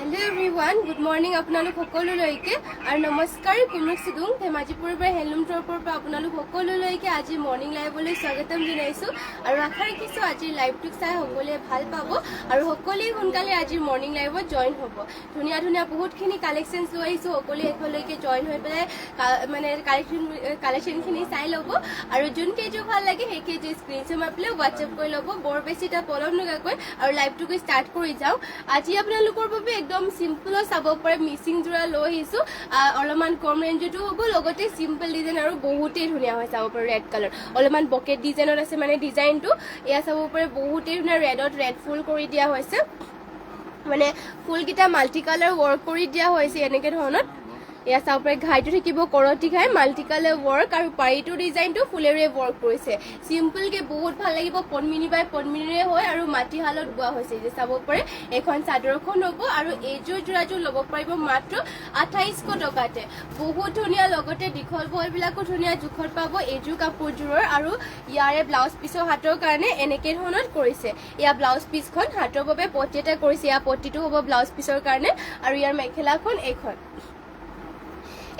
Hello everyone, good morning আপোনালোক সকলোলৈকে আৰু নমস্কাৰ কুনুক সিদুং ধেমাজি পৰিবাৰ হেলুম ট্ৰপৰ পৰা আপোনালোক সকলোলৈকে আজি মৰ্নিং লাইভলৈ স্বাগতম জনাইছো আৰু আশা ৰাখিছো আজি লাইভটো চাই সকলোৱে ভাল পাব আৰু সকলোৱে সোনকালে আজি মৰ্নিং লাইভত জয়েন হ'ব ধুনিয়া ধুনিয়া বহুতখিনি কালেকশনছ লৈ আহিছো সকলোৱে একলৈকে জয়েন হৈ পেলাই মানে কালেকশনখিনি চাই ল'ব আৰু যোন কেইটো ভাল লাগে সেই কেইটো স্ক্ৰীনশ্বট মাৰি পেলাই WhatsApp কৰি ল'ব বৰ বেছিটা পলম নকৰাকৈ আৰু লাইভটো ষ্টাৰ্ট কৰি যাও আজি আপোনালোকৰ বাবে একদম সিম্পল চাব পাৰে মিসিং জোৰা লৈ আহিছো অলপমান কম ৰেঞ্জটো হ'ব লগতে সিম্পল ডিজাইন আৰু বহুতেই ধুনিয়া হয় চাব পাৰে ৰেড কালাৰ অলপমান বকেট ডিজাইনত আছে মানে ডিজাইনটো এয়া চাব পাৰে বহুতেই ধুনিয়া ৰেডত ৰেড ফুল কৰি দিয়া হৈছে মানে ফুল কিটা মাল্টি কালাৰ ওয়াৰ্ক কৰি দিয়া হৈছে এনেকে ধৰণত এয়া চাব পাৰে ঘাইটো থাকিব কৰটি ঘাই মাল্টি কালাৰ ওয়াৰ্ক আৰু পাৰিটো ডিজাইনটো ফুলেৰে ওয়াৰ্ক কৰিছে সিম্পল কে বহুত ভাল লাগিব পনমিনি বাই পনমিনিৰে হয় আৰু মাটি হালত বোৱা হৈছে যে চাব পাৰে এখন চাদৰখন হ'ব আৰু এইযোৰ জোৰাযোৰ ল'ব পাৰিব মাত্ৰ 2800 টকাতে বহুত ধুনিয়া লগতে দীঘল বল বিলাকো ধুনিয়া জুখত পাব এইযোৰ কাপোৰযোৰৰ আৰু ইয়াৰে ব্লাউজ পিছৰ হাতৰ কাৰণে এনেকে ধৰণত কৰিছে ইয়া ব্লাউজ পিছখন হাতৰ বাবে পটি এটা কৰিছে ইয়া পটিটো হ'ব ব্লাউজ পিছৰ কাৰণে আৰু ইয়াৰ মেখেলাখন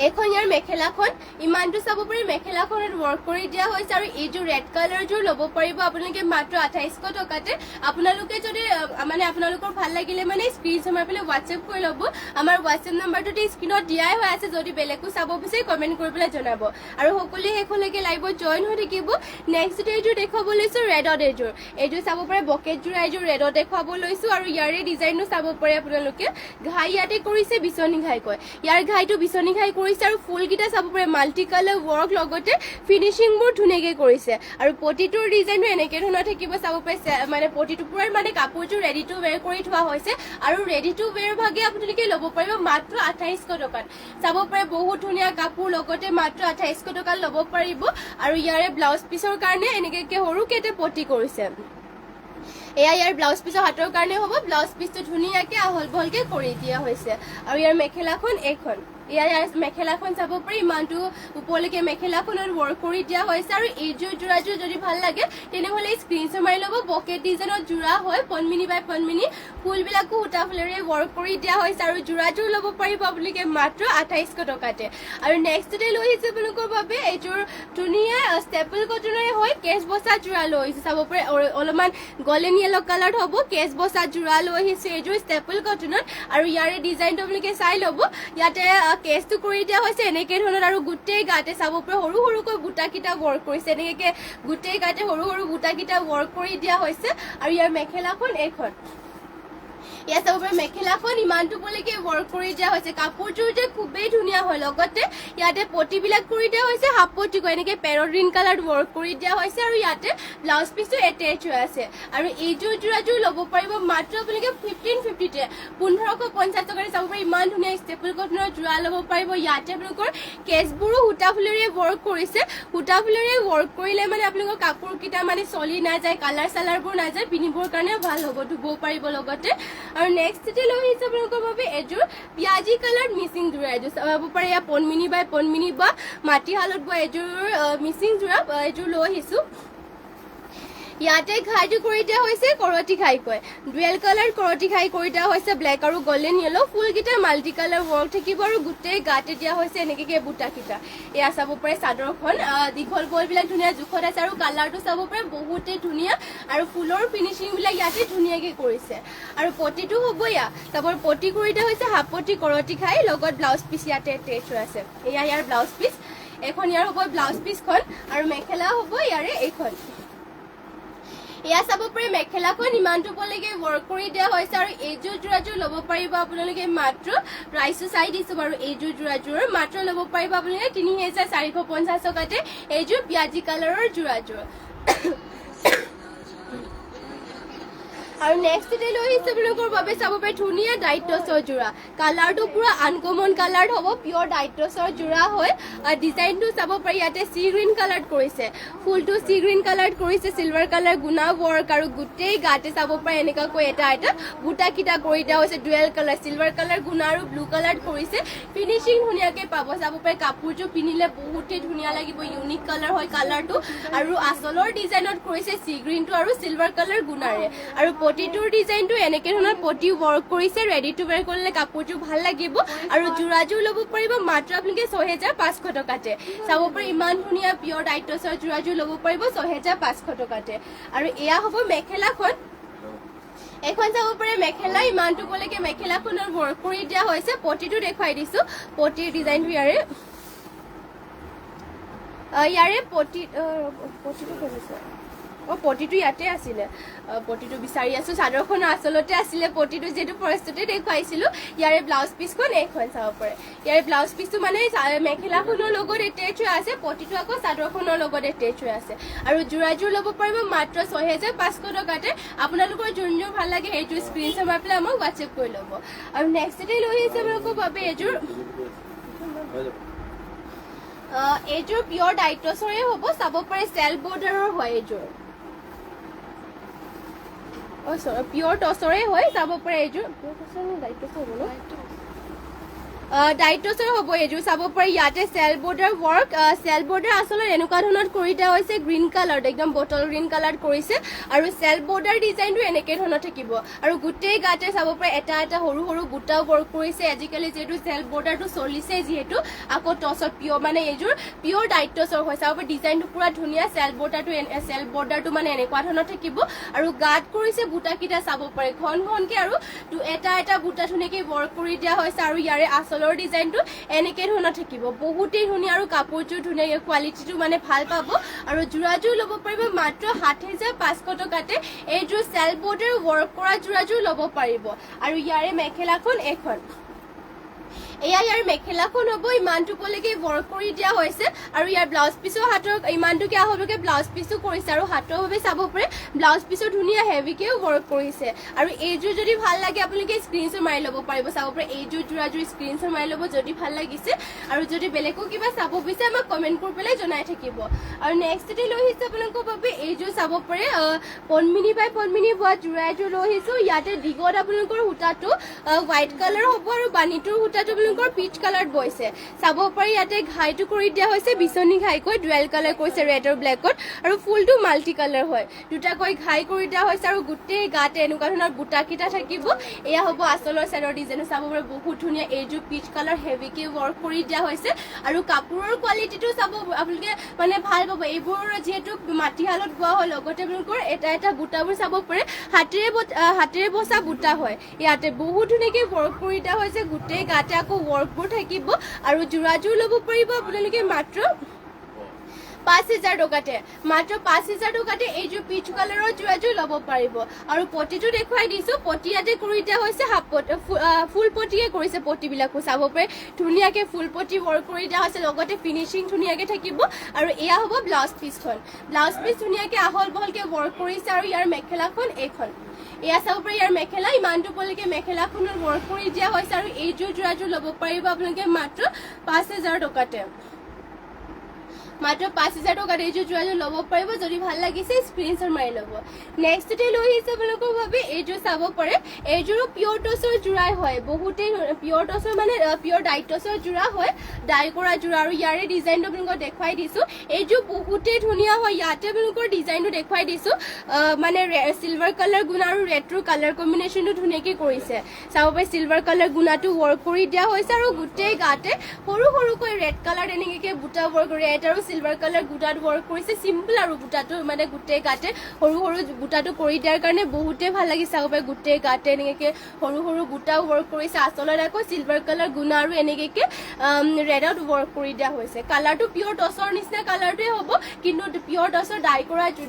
এখন ইয়াৰ মেখেলাখন ইমানটো চাব পাৰি মেখেলাখনত ওয়াৰ্ক কৰি দিয়া হৈছে আৰু এইযোৰ ৰেড কালাৰযোৰ ল'ব পাৰিব আপোনালোকে মাত্ৰ 2800 টকাতে আপোনালোকে যদি মানে আপোনালোকৰ ভাল লাগিলে মানে স্ক্ৰীনশ্বট মাৰি পেলাই WhatsApp কৰি ল'ব আমাৰ WhatsApp নম্বৰটো স্ক্ৰীনত দিয়াই হৈ আছে যদি বেলেগো চাব বিচাৰে কমেন্ট কৰি পেলাই জনাব আৰু সকলোৱে হেকলৈকে লাইভত জয়েন হৈ থাকিব নেক্সট এইযোৰ দেখাব লৈছো ৰেডত এইযোৰ চাব পাৰে বকেট জোৰা এইযোৰ ৰেডত দেখাব লৈছো আৰু ইয়াৰে ডিজাইনটো চাব পাৰে আপোনালোকে ঘাই ইয়াতে কৰিছে বিচনী ঘাই কয় ইয়াৰ ঘাইটো বিচনী ঘাই আৰু ফুল কিটা চাব পাৰে মাল্টি কালাৰ ওয়াৰ্ক লগতে ফিনিশিং বোৰ ধুনিয়াকে কৰিছে আৰু পটিটোৰ ডিজাইনটো এনেকে ধৰণৰ থাকিব চাব পাৰে মানে পটিটো পুৰা মানে কাপোৰযোৰ ৰেডি টু ওয়্যাৰ কৰি থোৱা হৈছে আৰু ৰেডি টু ওয়্যাৰ ভাগে আপোনালোকে ল'ব পাৰিব মাত্ৰ 2800 টকাত চাব পাৰে বহুত ধুনিয়া কাপোৰ লগতে মাত্ৰ 2800 টকাত ল'ব পাৰিব আৰু ইয়াৰে ব্লাউজ পিছৰ কাৰণে এনেকে সৰু কেটে পটি কৰিছে এয়া ইয়াৰ ব্লাউজ পিছৰ হাতৰ কাৰণে হ'ব ব্লাউজ পিছটো ধুনিয়াকে আহল বহলকে কৰি দিয়া হৈছে আৰু ইয়াৰ মেখেলাখন এখন ইয়াৰ মেখেলাখন চাব পাৰি ইমানটো উপৰলৈকে মেখেলাখনত ওয়াৰ্ক কৰি দিয়া হৈছে আৰু এইযোৰ জোৰাযোৰ যদি ভাল লাগে তেনেহলে স্ক্ৰীনশ্বট মাৰি ল'ব বকেট ডিজাইনত জোৰা হয় পনমিনি বাই পনমিনি ফুলবিলাকো উটা ফুলেৰে ওয়াৰ্ক কৰি দিয়া হৈছে আৰু জোৰাযোৰ ল'ব পাৰিব আপোনালোকে মাত্ৰ 2800 টকাতে আৰু নেক্সট ডে লৈ আহিছে আপোনালোকৰ বাবে এইযোৰ ধুনিয়া ষ্টেপল কটনৰে হয় কেছ বসা জোৰা লৈ আহিছে চাব পাৰে অলপমান গোল্ডেন ইয়েলো কালাৰ হ'ব কেছ বসা জোৰা লৈ আহিছে এইযোৰ ষ্টেপল কটনত আৰু ইয়াৰে ডিজাইনটো আপোনালোকে চাই ল'ব ইয়াতে কেছটো কৰি দিয়া হৈছে এনেকে ধৰণৰ আৰু গুটেই গাতে চাব পাৰে সৰু সৰুকৈ বুটা কিটা ওয়াৰ্ক কৰিছে এনেকে গুটেই গাতে সৰু সৰু বুটা কিটা ওয়াৰ্ক কৰি দিয়া হৈছে আৰু ইয়াৰ মেখেলাখন এখন ইয়া চাব পাৰে মেখেলাখন ইমানটো বলৈকে ওয়াৰ্ক কৰি দিয়া হৈছে কাপোৰযোৰ যে খুবেই ধুনিয়া হয় লগতে ইয়াতে পটিবিলাক কৰি দিয়া হৈছে হাফ পটি কৈ এনেকে পেৰট গ্ৰীণ কালাৰ ওয়াৰ্ক কৰি দিয়া হৈছে আৰু ইয়াতে ব্লাউজ পিছটো এটেচ হৈ আছে আৰু এইযোৰ জোৰাযোৰ ল'ব পাৰিব মাত্ৰ আপোনালোকে 1550 তে 1550 টকাৰে চাব পাৰে ইমান ধুনিয়া ষ্টেপল কটনৰ জোৰা ল'ব পাৰিব ইয়াতে আপোনালোকৰ কেছবোৰো সূতা ফুলেৰে ওয়াৰ্ক কৰিছে সূতা ফুলেৰে ওয়াৰ্ক কৰিলে মানে আপোনালোকৰ কাপোৰ কিটা মানে চলি না যায় কালাৰ সালাৰবোৰ না যায় পিনিবৰ কাৰণে ভাল হ'ব ধুব পাৰিব লগতে আৰু নেক্সট ডে লৈ আহিছে আপোনালোকৰ বাবে এযোৰ পিয়াজি কালাৰ মিসিং জোৰা এযোৰ চাব পাৰে ইয়া পনমিনি বাই পনমিনি বা মাটি হালত বোৱা এযোৰ মিসিং জোৰা এযোৰ লৈ আহিছো ইয়াতে ঘাইটো কৰি দিয়া হৈছে কৰটি ঘাই কয় ডুৱেল কালাৰ কৰটি ঘাই কৰি দিয়া হৈছে ব্লেক আৰু গোল্ডেন ইয়েলো ফুল কিটা মাল্টি কালাৰ ওয়াৰ্ক থাকিব আৰু গুটেই গাতে দিয়া হৈছে এনেকে বুটা কিটা এয়া চাব পাৰে চাদৰখন দীঘল বল বিলাক ধুনিয়া জুখত আছে আৰু কালাৰটো চাব পাৰে বহুতে ধুনিয়া আৰু ফুলৰ ফিনিশিং বিলাক ইয়াতে ধুনিয়াকে কৰিছে আৰু পটিটো হ'ব ইয়া চাবৰ পটি কৰি দিয়া হৈছে হাফ পটি কৰটি ঘাই লগত ব্লাউজ পিছ ইয়াতে এটেচ হৈ আছে এয়া ইয়াৰ ব্লাউজ পিছ এখন ইয়াৰ হ'ব ব্লাউজ পিছখন আৰু মেখেলা হ'ব ইয়াৰে এইখন ইয়া চাব পাৰে মেখেলাখন ইমানটো বলৈকে ওয়াৰ্ক কৰি দিয়া হৈছে আৰু এইযোৰ জোৰাযোৰ ল'ব পাৰিব আপোনালোকে মাত্ৰ প্ৰাইসটো চাই দিছো বাৰু এইযোৰ জোৰাযোৰ মাত্ৰ ল'ব পাৰিব আপোনালোকে 3450 টকাতে এইযোৰ পিয়াজি কালাৰৰ জোৰাযোৰ আৰু নেক্সট ডে লৈ আহিছে আপোনালোকৰ বাবে চাব পাৰে ধুনিয়া ডাইটছৰ জোৰা কালাৰটো পুৰা আনকমন কালাৰ হ'ব পিয়ৰ ডাইটছৰ জোৰা হয় ডিজাইনটো চাব পাৰি ইয়াতে সি গ্ৰীণ কালাৰ কৰিছে ফুলটো সি গ্ৰীণ কালাৰ কৰিছে সিলভাৰ কালাৰ গুনা ওয়াৰ্ক আৰু গুটেই গাতে চাব পাৰে এনেকৈ এটা বুটা কিটা কৰি দিয়া হৈছে ডুৱেল কালাৰ সিলভাৰ কালাৰ গুনা আৰু ব্লু কালাৰ কৰিছে ফিনিশিং ধুনিয়াকে পাব চাব পাৰে কাপোৰযোৰ পিনিলে বহুতে ধুনিয়া লাগিব ইউনিক কালাৰ হয় কালাৰটো আৰু আসলৰ ডিজাইনত কৰিছে সি গ্ৰীণটো আৰু সিলভাৰ কালাৰ গুনাৰে আৰু পটিটোৰ ডিজাইনটো এনেকে ধৰণৰ পটি ৱৰ্ক কৰিছে ৰেডি টু ৱেৰ কৰিলে কাপোৰটো ভাল লাগিব আৰু যোৰাযোৰ ল'ব পাৰিব মাত্ৰ আপোনালোকে 6500 টকাতে চাব পাৰে ইমান ধুনীয়া পিয়ৰ ডাইটছৰ যোৰাযোৰ ল'ব পাৰিব 6500 টকাতে আৰু এয়া হ'ব মেখেলাখন এখন চাব পাৰে মেখেলা ইমানটো কলৈকে মেখেলাখনৰ ৱৰ্ক কৰি দিয়া হৈছে পটিটো দেখুৱাই দিছো পটিৰ ডিজাইনটো ইয়াৰে পটিটো কৰিছে পটিটো ইয়াতে আছিলে পটিটো বিচাৰি আছো চাদৰখন আচলতে আছিলে পটিটো যেটো প্ৰস্তুতে দেখুৱাইছিলো ইয়াৰে ব্লাউজ পিছখন এইখন চাব পাৰে ইয়াৰে ব্লাউজ পিছটো মানে মেখেলাখনৰ লগত এটেচ হৈ আছে পটিটো আকৌ চাদৰখনৰ লগত এটেচ হৈ আছে আৰু যোৰাযোৰ ল'ব পাৰিব মাত্ৰ 6500 টকাতে আপোনালোকৰ যোন ভাল লাগে এইটো স্ক্ৰীনশ্বট মাৰি পেলাই আমাক WhatsApp কৰি ল'ব আৰু নেক্সট ডে লৈ আহিছে আপোনালোকৰ বাবে এইযোৰ পিয়ৰ ডাইটছৰে হ'ব চাব পাৰে চেল্ফ বৰ্ডাৰৰ হয় এইযোৰ পিয়ৰ টছৰে হয় চাব পাৰে এইযোৰ ডাইটছৰ হ'ব এইযোৰ চাব পাৰে ইয়াতে self border work self border আচলতে এনেকুৱা ধৰণত কৰি দিয়া হৈছে গ্ৰীণ কালাৰ একদম বটল গ্ৰীণ কালাৰ কৰিছে আৰু চেল্ফ বৰ্ডাৰ ডিজাইনটো এনেকে ধৰণৰ থাকিব আৰু গোটেই গাতে চাব পাৰে এটা এটা সৰু সৰু বুটা ৱৰ্ক কৰিছে আজিকালি যেহেতু চেল্ফ বৰ্ডাৰটো চলিছে যিহেতু আকৌ টছত পিয়ৰ মানে এইযোৰ পিয়ৰ ডাইটছৰ হয় চাব পাৰে ডিজাইনটো পুৰা ধুনীয়া চেল্ফ বৰ্ডাৰটো মানে এনেকুৱা ধৰণৰ থাকিব আৰু গাত কৰিছে বুটাকেইটা চাব পাৰে ঘন ঘনকে আৰু এটা এটা বুটা ধুনীয়াকে ৱৰ্ক কৰি দিয়া হৈছে আৰু ইয়াৰে আচলৰ ডিজাইনটো এনেকে ধৰণৰ থাকিব বহুতেই ধুনীয়া আৰু কাপোৰযোৰ ধুনীয়া কোৱালিটিটো মানে ভাল পাব আৰু যোৰাযোৰ ল'ব পাৰিব মাত্ৰ 7500 টকাতে এইযোৰ চেল্ফ বৰ্ডাৰ ৱৰ্ক কৰা যোৰাযোৰ ল'ব পাৰিব আৰু ইয়াৰে মেখেলাখন এখন এয়া ইয়াৰ মেখেলাখন হ'ব ইমানটো কলৈকে ৱৰ্ক কৰি দিয়া হৈছে আৰু ইয়াৰ ব্লাউজ পিছৰ হাতৰ ইমানটো কিয় হ'বকে ব্লাউজ পিছো কৰিছে আৰু হাতৰ বাবে চাব পাৰে ব্লাউজ পিছৰ ধুনীয়া হেভিকেও ৱৰ্ক কৰিছে আৰু এইযোৰ যদি ভাল লাগে আপোনালোকে স্ক্ৰীনশ্বট মাৰি ল'ব পাৰিব চাব পাৰে এইযোৰ যোৰাযোৰ স্ক্ৰীনশ্বট মাৰি ল'ব যদি ভাল লাগিছে আৰু যদি বেলেগো কিবা চাব বিচাৰে আমাক কমেণ্ট কৰি পেলাই জনাই থাকিব আৰু নেক্সট ডে লৈ আহিছে আপোনালোকৰ বাবে এইযোৰ চাব পাৰে পদ্মিনী বাই পদ্মিনী বোৱা যোৰা এযোৰ লৈ আহিছো ইয়াতে দীঘত আপোনালোকৰ সূতাটো হোৱাইট কালাৰ হ'ব আৰু বাণীটোৰ সূতাটো পিচ কালাৰ বৈছে চাব পাৰি ইয়াতে ঘাইটো কৰি দিয়া হৈছে বিচনী ঘাইকৈ ডুৱেল কালাৰ কৰিছে ৰেড আৰু ব্লেকত আৰু ফুলটো মাল্টি কালাৰ হয় দুটাকৈ ঘাই কৰি দিয়া হৈছে আৰু গোটেই গাতে এনেকুৱা ধৰণৰ বুটাকেইটা থাকিব এয়া হ'ব আচলৰ চাইডৰ ডিজাইন চাব পাৰে বহুত ধুনীয়া এইযোৰ পিচ কালাৰ হেভিকে ৱৰ্ক কৰি দিয়া হৈছে আৰু কাপোৰৰ কোৱালিটিটো চাব আপোনালোকে মানে ভাল পাব এইবোৰ যিহেতু মাটিশালত বোৱা হয় লগতে আপোনালোকৰ এটা এটা বুটাবোৰ চাব পাৰে হাতেৰে বচা বুটা হয় ইয়াতে বহুত ধুনীয়াকে ৱৰ্ক কৰি দিয়া হৈছে গোটেই গাতে আকৌ ৱৰ্কবোৰ থাকিব আৰু যোৰাযোৰ ল'ব পাৰিব আপোনালোকে মাত্ৰ 5000 টকাতে মাত্ৰ 5000 টকাতে এইযোৰ পিচ কালাৰৰ যোৰাযোৰ ল'ব পাৰিব আৰু পটিটো দেখুৱাই দিছো পটি ইয়াতে কৰি দিয়া হৈছে ফুল পটিয়ে কৰিছে পটিবিলাকো চাব পাৰে ধুনীয়াকে ফুল পটি ৱৰ্ক কৰি দিয়া হৈছে লগতে ফিনিচিং ধুনীয়াকে থাকিব আৰু এয়া হ'ব ব্লাউজ পিছখন ব্লাউজ পিছ ধুনীয়াকে আহল বহলকে ৱৰ্ক কৰিছে আৰু ইয়াৰ মেখেলাখন এইখন এয়া চাব পাৰে ইয়াৰ মেখেলা ইমানটো কলৈকে মেখেলাখনৰ ৱৰ্ক কৰি দিয়া হৈছে আৰু এইযোৰ যোৰাযোৰ ল'ব পাৰিব আপোনালোকে মাত্ৰ 5000 টকাতে মাত্ৰ 5000 টকাত এইযোৰ যোৰাযোৰ ল'ব পাৰিব যদি ভাল লাগিছে স্ক্ৰীনশ্বট মাৰি ল'ব নেক্সট ডে লৈ আহিছে আপোনালোকৰ বাবে এইযোৰ চাব পাৰে এইযোৰো পিয়ৰ টছৰ যোৰাই হয় বহুতেই পিয়ৰ টছৰ মানে পিয়ৰ ডাইটছৰ যোৰা হয় ডাই কৰা যোৰা আৰু ইয়াৰে ডিজাইনটো আপোনালোকক দেখুৱাই দিছো এইযোৰ বহুতেই ধুনীয়া হয় ইয়াতে আপোনালোকৰ ডিজাইনটো দেখুৱাই দিছো মানে চিলভাৰ কালাৰ গুণা আৰু ৰেডৰ কালাৰ কম্বিনেশ্যনটো ধুনীয়াকৈ কৰিছে চাব পাৰে চিলভাৰ কালাৰ গুণাটো ৱৰ্ক কৰি দিয়া হৈছে আৰু গোটেই গাতে সৰু সৰুকৈ ৰেড কালাৰ এনেকৈ বুটা ৱৰ্ক ৰেড আৰু সিলভাৰ কালাৰ বুটাটো ৱৰ্ক কৰিছে সিম্পল আৰু বুটাটো মানে গোটেই গাতে সৰু সৰু বুটাটো কৰি দিয়াৰ কাৰণে বহুতে ভাল লাগিছে চাব পাৰে গোটেই গাতে এনেকৈ সৰু সৰু বুটাও ৱৰ্ক কৰিছে আচলত আকৌ সিলভাৰ কালাৰ গুণা আৰু এনেকৈ ৰেডত ৱৰ্ক কৰি দিয়া হৈছে কালাৰটো পিয়ৰ টছৰ নিচিনা কালাৰটোৱে হ'ব কিন্তু পিয়ৰ টছৰ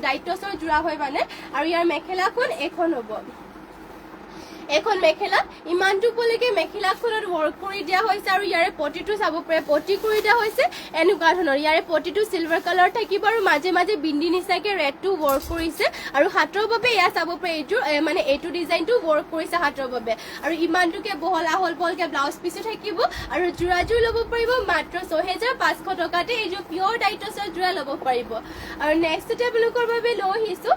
ডাইট টছৰ যোৰা হয় মানে আৰু ইয়াৰ মেখেলাখন এখন হ'ব এখন মেখেলা ইমানটো কলৈকে মেখেলাখনত ৱৰ্ক কৰি দিয়া হৈছে আৰু ইয়াৰে পটিটো চাব পাৰে পটি কৰি দিয়া হৈছে এনেকুৱা ধৰণৰ ইয়াৰে পটিটো সিলভাৰ কালাৰ থাকিব আৰু মাজে মাজে বিন্দি নিচিনাকে ৰেডটো ৱৰ্ক কৰিছে আৰু হাতৰ বাবে এয়া চাব পাৰে এইযোৰ মানে এইটো ডিজাইনটো ৱৰ্ক কৰিছে হাতৰ বাবে আৰু ইমানটোকে বহল আহল বহলকে ব্লাউজ পিছো থাকিব আৰু যোৰাযোৰ ল'ব পাৰিব মাত্ৰ 6500 টকাতে এইযোৰ পিয়ৰ ডাইটছৰ যোৰা ল'ব পাৰিব আৰু নেক্সট আপোনালোকৰ বাবে লৈ আহিছো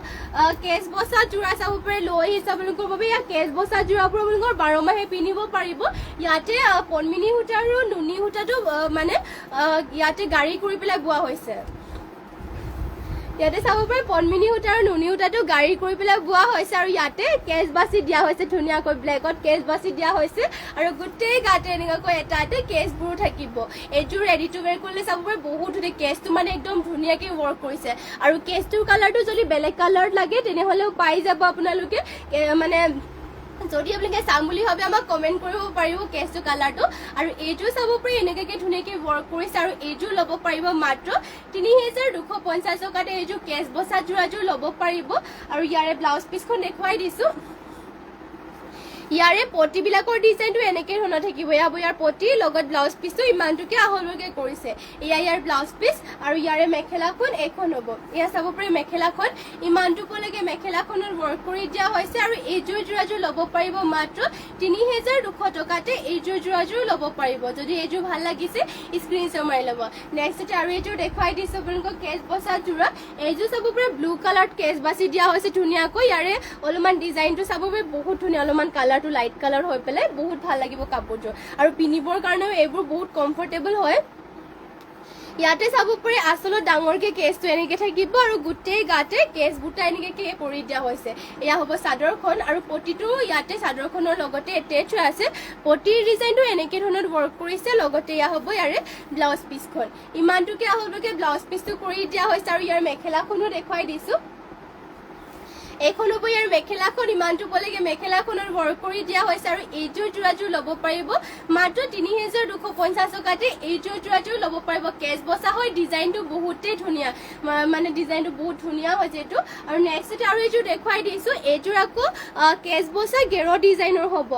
কেছ বচা যোৰা চাব পাৰে লৈ আহিছো আপোনালোকৰ বাবে ইয়াৰ কেছ বচা যোৰাবোৰ আপোনালোকৰ 12 মাহে পিন্ধিব পাৰিব ইয়াতে পদ্মিনী সূতা আৰু নুনি সূতাটো মানে ইয়াতে গাড়ী কৰি পেলাই বোৱা হৈছে ইয়াতে চাব পাৰে পদ্মিনী সূতা আৰু নুনী সূতাটো গাড়ী কৰি পেলাই বোৱা হৈছে আৰু ইয়াতে কেচ বাছি দিয়া হৈছে ধুনীয়াকৈ ব্লেকত কেচ বাছি দিয়া হৈছে আৰু গোটেই গাতে এনেকুৱাকৈ এটা এটা কেচবোৰো থাকিব এইযোৰ ৰেডি টু ৱেৰ কৰিলে চাব পাৰে বহুত ধুনীয়া কেচটো মানে একদম ধুনীয়াকৈ ৱৰ্ক কৰিছে আৰু কেচটোৰ কালাৰটো যদি বেলেগ কালাৰত লাগে তেনেহ'লেও পাই যাব আপোনালোকে মানে যদি আপোনালোকে চাম বুলি ভাবে আমাক কমেণ্ট কৰিব পাৰিব কেচটো কালাৰটো আৰু এইযোৰ চাব পাৰি এনেকৈ ধুনীয়াকৈ ৱৰ্ক কৰিছে আৰু এইযোৰ ল'ব পাৰিব মাত্ৰ ৩,২৫০ টকাতে এইযোৰ কেচ বচা যোৰাযোৰ ল'ব পাৰিব আৰু ইয়াৰে ব্লাউজ পিচখন দেখুৱাই দিছো ইয়াৰে পটিবিলাকৰ ডিজাইনটো এনেকৈ ধৰণৰ থাকিব ইয়াৰ পটি লগত ব্লাউজ পিচটো ইমানটোকে আহলকৈ কৰিছে ইয়াৰ ব্লাউজ পিচ আৰু ইয়াৰে মেখেলাখন এখন হ'ব ইয়া চাব পাৰি মেখেলাখন ইমানটোলৈকে মেখেলাখনত ৱৰ্ক কৰি দিয়া হৈছে আৰু এইযোৰ যোৰাযোৰ ল'ব পাৰিব মাত্ৰ ৩,২০০ টকাতে এইযোৰ যোৰাযোৰ ল'ব পাৰিব যদি এইযোৰ ভাল লাগিছে স্ক্ৰীনশ্বট মাৰি ল'ব নেক্সট আৰু এইযোৰ দেখুৱাই দিছো আপোনালোকক কেচ বচা যোৰা এইযোৰ চাব পাৰি ব্লু কালাৰত কেচ বাছি দিয়া হৈছে ধুনীয়াকৈ ইয়াৰে অলপমান ডিজাইনটো চাব পাৰি বহুত ধুনীয়া অলপমান কালাৰ লাইট কালাৰ হৈ পেলাই বহুত ভাল লাগিব কাপোৰযোৰ আৰু পিন্ধিবৰ কাৰণেও এইবোৰ বহুত কমফৰ্টেবল হয় ইয়াতে চাব পাৰি আচলত ডাঙৰকে কেচটো এনেকে থাকিব আৰু গোটেই গাতে কেচ বুটা এনেকে কৰি দিয়া হৈছে এয়া হ'ব চাদৰখন আৰু পটিটো ইয়াতে চাদৰখনৰ লগতে এটেচ হৈ আছে পটিৰ ডিজাইনটো এনেকে ধৰণৰ ৱৰ্ক কৰিছে লগতে এয়া হ'ব ইয়াৰে ব্লাউজ পিচখন ইমানটোকে আহলকে ব্লাউজ পিচটো কৰি দিয়া হৈছে আৰু ইয়াৰ মেখেলাখনো দেখুৱাই দিছো এখন হ'ব ইয়াৰ মেখেলাখন ইমানটোলৈকে মেখেলাখনৰ ৱৰ্ক কৰি দিয়া হৈছে আৰু এইযোৰ যোৰাযোৰ ল'ব পাৰিব মাত্ৰ ৩,২৫০ টকাতে এইযোৰ যোৰাযোৰ ল'ব পাৰিব কেচ বচা হয় ডিজাইনটো বহুতেই ধুনীয়া মানে ডিজাইনটো বহুত ধুনীয়া হৈছে এইটো আৰু নেক্সট আৰু এইযোৰ দেখুৱাই দিছো এইযোৰ আকৌ কেচ বচা গেৰ ডিজাইনৰ হ'ব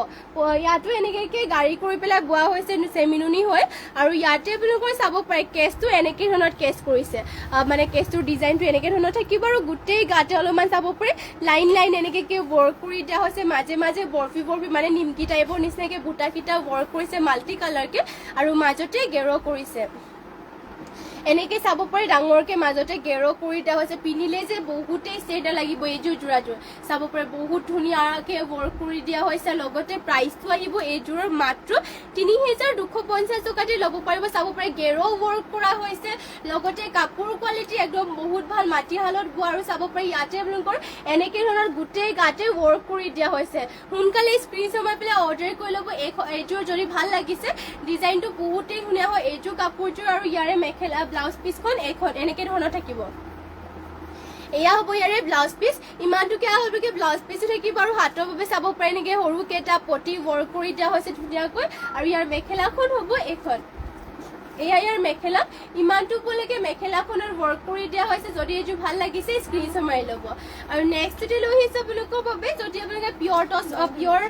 ইয়াতো এনেকৈ গাড়ী কৰি পেলাই বোৱা হৈছে চেমিনুনি হয় আৰু ইয়াতে আপোনালোকৰ চাব পাৰে কেচটো এনেকৈ ধৰণৰ কেচ কৰিছে মানে কেচটোৰ ডিজাইনটো এনেকৈ ধৰণৰ থাকিব আৰু গোটেই গাতে অলপমান চাব পাৰে লাইন লাইন এনেকৈ ৱৰ্ক কৰি দিয়া হৈছে মাজে মাজে বৰফি মানে নিমকি টাইপৰ নিচিনাকৈ বুটাকেইটা ৱৰ্ক কৰিছে মাল্টি কালাৰকে আৰু মাজতে গেৰ কৰিছে এনেকৈ চাব পাৰি ডাঙৰকৈ মাজতে গেৰ কৰি দিয়া হৈছে পিন্ধিলে যে বহুতেই ষ্টেণ্ডাৰ্ড লাগিব এইযোৰ যোৰাযোৰ চাব পাৰে বহুত ধুনীয়াকৈ ৱৰ্ক কৰি দিয়া হৈছে লগতে প্ৰাইচটো আহিব এইযোৰৰ মাত্ৰ ৩,২৫০ টকাতে ল'ব পাৰিব চাব পাৰে গেৰ ৱৰ্ক কৰা হৈছে লগতে কাপোৰ কোৱালিটি একদম বহুত ভাল মাটিশালত বোৱা আৰু চাব পাৰি ইয়াতে আপোনালোকৰ এনেকৈ ধৰণৰ গোটেই গাতে ৱৰ্ক কৰি দিয়া হৈছে সোনকালে স্ক্ৰীনশ্বট মাৰি পেলাই অৰ্ডাৰ কৰি ল'ব এইযোৰ যদি ভাল লাগিছে ডিজাইনটো বহুতেই ধুনীয়া হয় এইযোৰ কাপোৰযোৰ আৰু ইয়াৰে মেখেলা ব্লাউজ পিচখন এখন এনেকৈ ধৰণৰ থাকিব এয়া হ'ব ইয়াৰে ব্লাউজ পিচ ইমানটোকে আহলকে ব্লাউজ পিচো থাকিব আৰু হাতৰ বাবে চাব পাৰে এনেকৈ সৰুকৈ এটা পটি ৱৰ্ক কৰি দিয়া হৈছে ধুনীয়াকৈ আৰু ইয়াৰ মেখেলাখন হ'ব এখন এয়া ইয়াৰ মেখেলা ইমানটোলৈকে মেখেলাখনৰ ৱৰ্ক কৰি দিয়া হৈছে যদি এইযোৰ ভাল লাগিছে স্ক্ৰীনশ্বট মাৰি ল'ব আৰু নেক্সটতে লৈ আহিছে আপোনালোকৰ বাবে যদি আপোনালোকে পিয়ৰ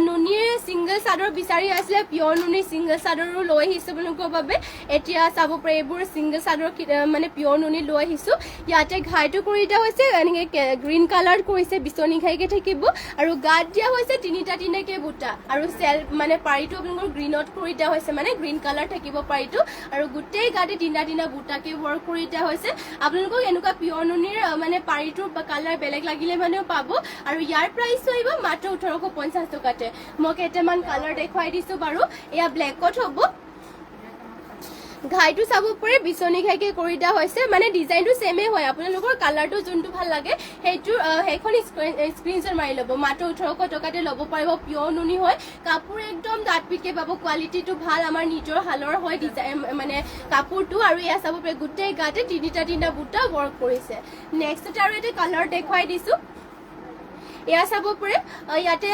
নুনিৰ ছিংগল চাদৰ বিচাৰি আছিলে পিয়ৰ নুনিৰ ছিংগল চাদৰো লৈ আহিছে আপোনালোকৰ বাবে এতিয়া চাব পাৰে এইবোৰ ছিংগল চাদৰ মানে পিয়ৰ নুনি লৈ আহিছোঁ ইয়াতে ঘাইটো কৰি দিয়া হৈছে এনেকৈ গ্ৰীণ কালাৰ কৰিছে বিচনী ঘাইকৈ থাকিব আৰু গাত দিয়া হৈছে তিনিটাকৈ বুটা আৰু মানে পাৰিটো আপোনালোকৰ গ্ৰীণত কৰি দিয়া হৈছে মানে গ্ৰীণ কালাৰ থাকিব পাৰিটো আৰু গোটেই গাতে তিনিটা বুটাকে ৱৰ্ক কৰি দিয়া হৈছে আপোনালোকক এনেকুৱা পিয়ৰ নুনিৰ মানে পাৰিটোৰ কালাৰ বেলেগ লাগিলে মানেও পাব আৰু ইয়াৰ প্ৰাইচটো আহিব মাত্ৰ ১৮৫০ টকাতে মই কেইটামান কালাৰ দেখুৱাই দিছো বাৰু এয়া ব্লেকত হ'ব ঘাইটো চাব পাৰে বিচনী ঘাইকে কৰি দিয়া হৈছে মানে ডিজাইনটো ছেমে হয় আপোনালোকৰ কালাৰটো যোনটো ভাল লাগে সেইখন স্ক্ৰীনশ্বট মাৰি ল'ব মাত্ৰ ১৮০০ টকাতে ল'ব পাৰিব পিয়ৰ নুনি হয় কাপোৰ একদম ডাঠপিকে পাব কোৱালিটিটো ভাল আমাৰ নিজৰ হালৰ হয় ডিজাইন মানে কাপোৰটো আৰু এয়া চাব পাৰে গোটেই গাতে তিনিটা বুটা ৱৰ্ক কৰিছে নেক্সট আৰু এটা কালাৰ দেখুৱাই দিছো এয়া চাব পাৰে ইয়াতে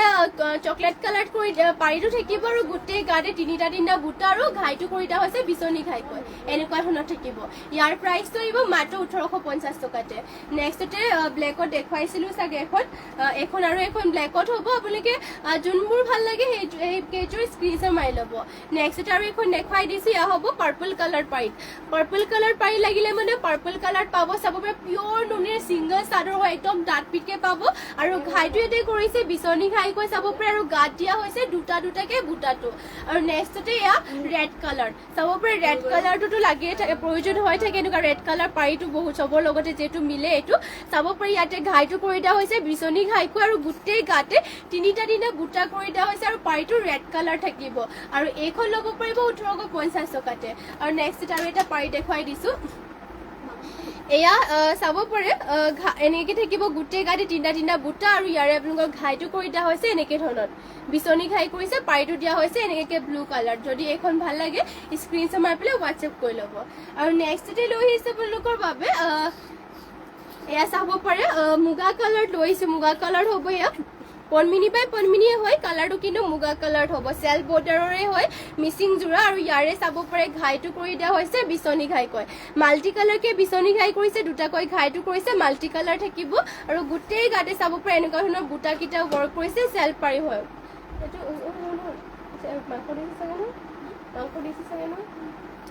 চকলেট কালাৰ কৰি পাৰিটো থাকিব আৰু গোটেই গাতে তিনিটা বুটা আৰু ঘাইটো কৰি দিয়া হৈছে বিচনী ঘাইকৈ এনেকুৱা ধৰণৰ থাকিব ইয়াৰ প্ৰাইচটো আহিব মাত্ৰ ১৮৫০ টকাতে নেক্সটতে ব্লেকত দেখুৱাইছিলোঁ চাগে এখন আৰু এখন ব্লেকত হ'ব আপোনালোকে যোনবোৰ ভাল লাগে সেইকেইযোৰ স্ক্ৰীনশ্বট মাৰি ল'ব নেক্সটতে আৰু এখন দেখুৱাই দিছোঁ এয়া হ'ব পাৰ্পল কালাৰ পাৰি লাগিলে মানে পাৰ্পল কালাৰ পাব চাব পাৰে পিয়ৰ নুনিৰ ছিংগল চাদৰ হয় একদম ডাঠপিকে পাব আৰু ঘাইটো ইয়াতে কৰিছে বিচনী ঘাইকৈ চাব পাৰে আৰু গাত দিয়া হৈছে দুটাকে বুটাটো আৰু নেক্সটতে এয়া ৰেড কালাৰ চাব পাৰে ৰেড কালাৰটোতো লাগিয়ে থাকে প্ৰয়োজন হৈ থাকে এনেকুৱা ৰেড কালাৰ পাৰিটো বহুত চবৰ লগতে যিহেতু মিলে এইটো চাব পাৰে ইয়াতে ঘাইটো কৰি দিয়া হৈছে বিচনী ঘাইকৈ আৰু গোটেই গাতে তিনিটা বুটা কৰি দিয়া হৈছে আৰু পাৰিটো ৰেড কালাৰ থাকিব আৰু এইখন ল'ব পাৰিব ১৮৫০ টকাতে আৰু নেক্সট আৰু এটা পাৰি দেখুৱাই দিছো এয়া চাব পাৰে এনেকে থাকিব গোটেই গাতে তিনিটা বুটা আৰু ইয়াৰে আপোনালোকৰ ঘাইটো কৰি দিয়া হৈছে এনেকে ধৰণৰ বিচনী ঘাই কৰিছে পাইটো দিয়া হৈছে এনেকে ব্লু কালাৰ যদি এখন ভাল লাগে স্ক্ৰীনশ্বট মাৰি পেলাই হোৱাটছএপ কৰি ল'ব আৰু নেক্সটতে লৈ আহিছে আপোনালোকৰ বাবে এয়া চাব পাৰে মুগা কালাৰ লৈ আহিছে মুগা কালাৰ হ'ব এয়া পনমিনি বাই পনমিনিয়ে হয় কালাৰটো কিন্তু মুগা কালাৰ হ'ব চেল বৰ্ডাৰৰে হয় মিচিং যোৰা আৰু ইয়াৰে চাব পাৰে ঘাইটো কৰি দিয়া হৈছে বিচনী ঘাই কয় মাল্টি কালাৰকে বিচনী ঘাই কৰিছে দুটাকৈ ঘাইটো কৰিছে মাল্টি কালাৰ থাকিব আৰু গোটেই গাতে চাব পাৰে এনেকুৱা ধৰণৰ বুটা কিটা ৱৰ্ক কৰিছে চেল পাৰি হয় এইটো মাংস দিছে চাগে ন মাংস দিছে চাগে ন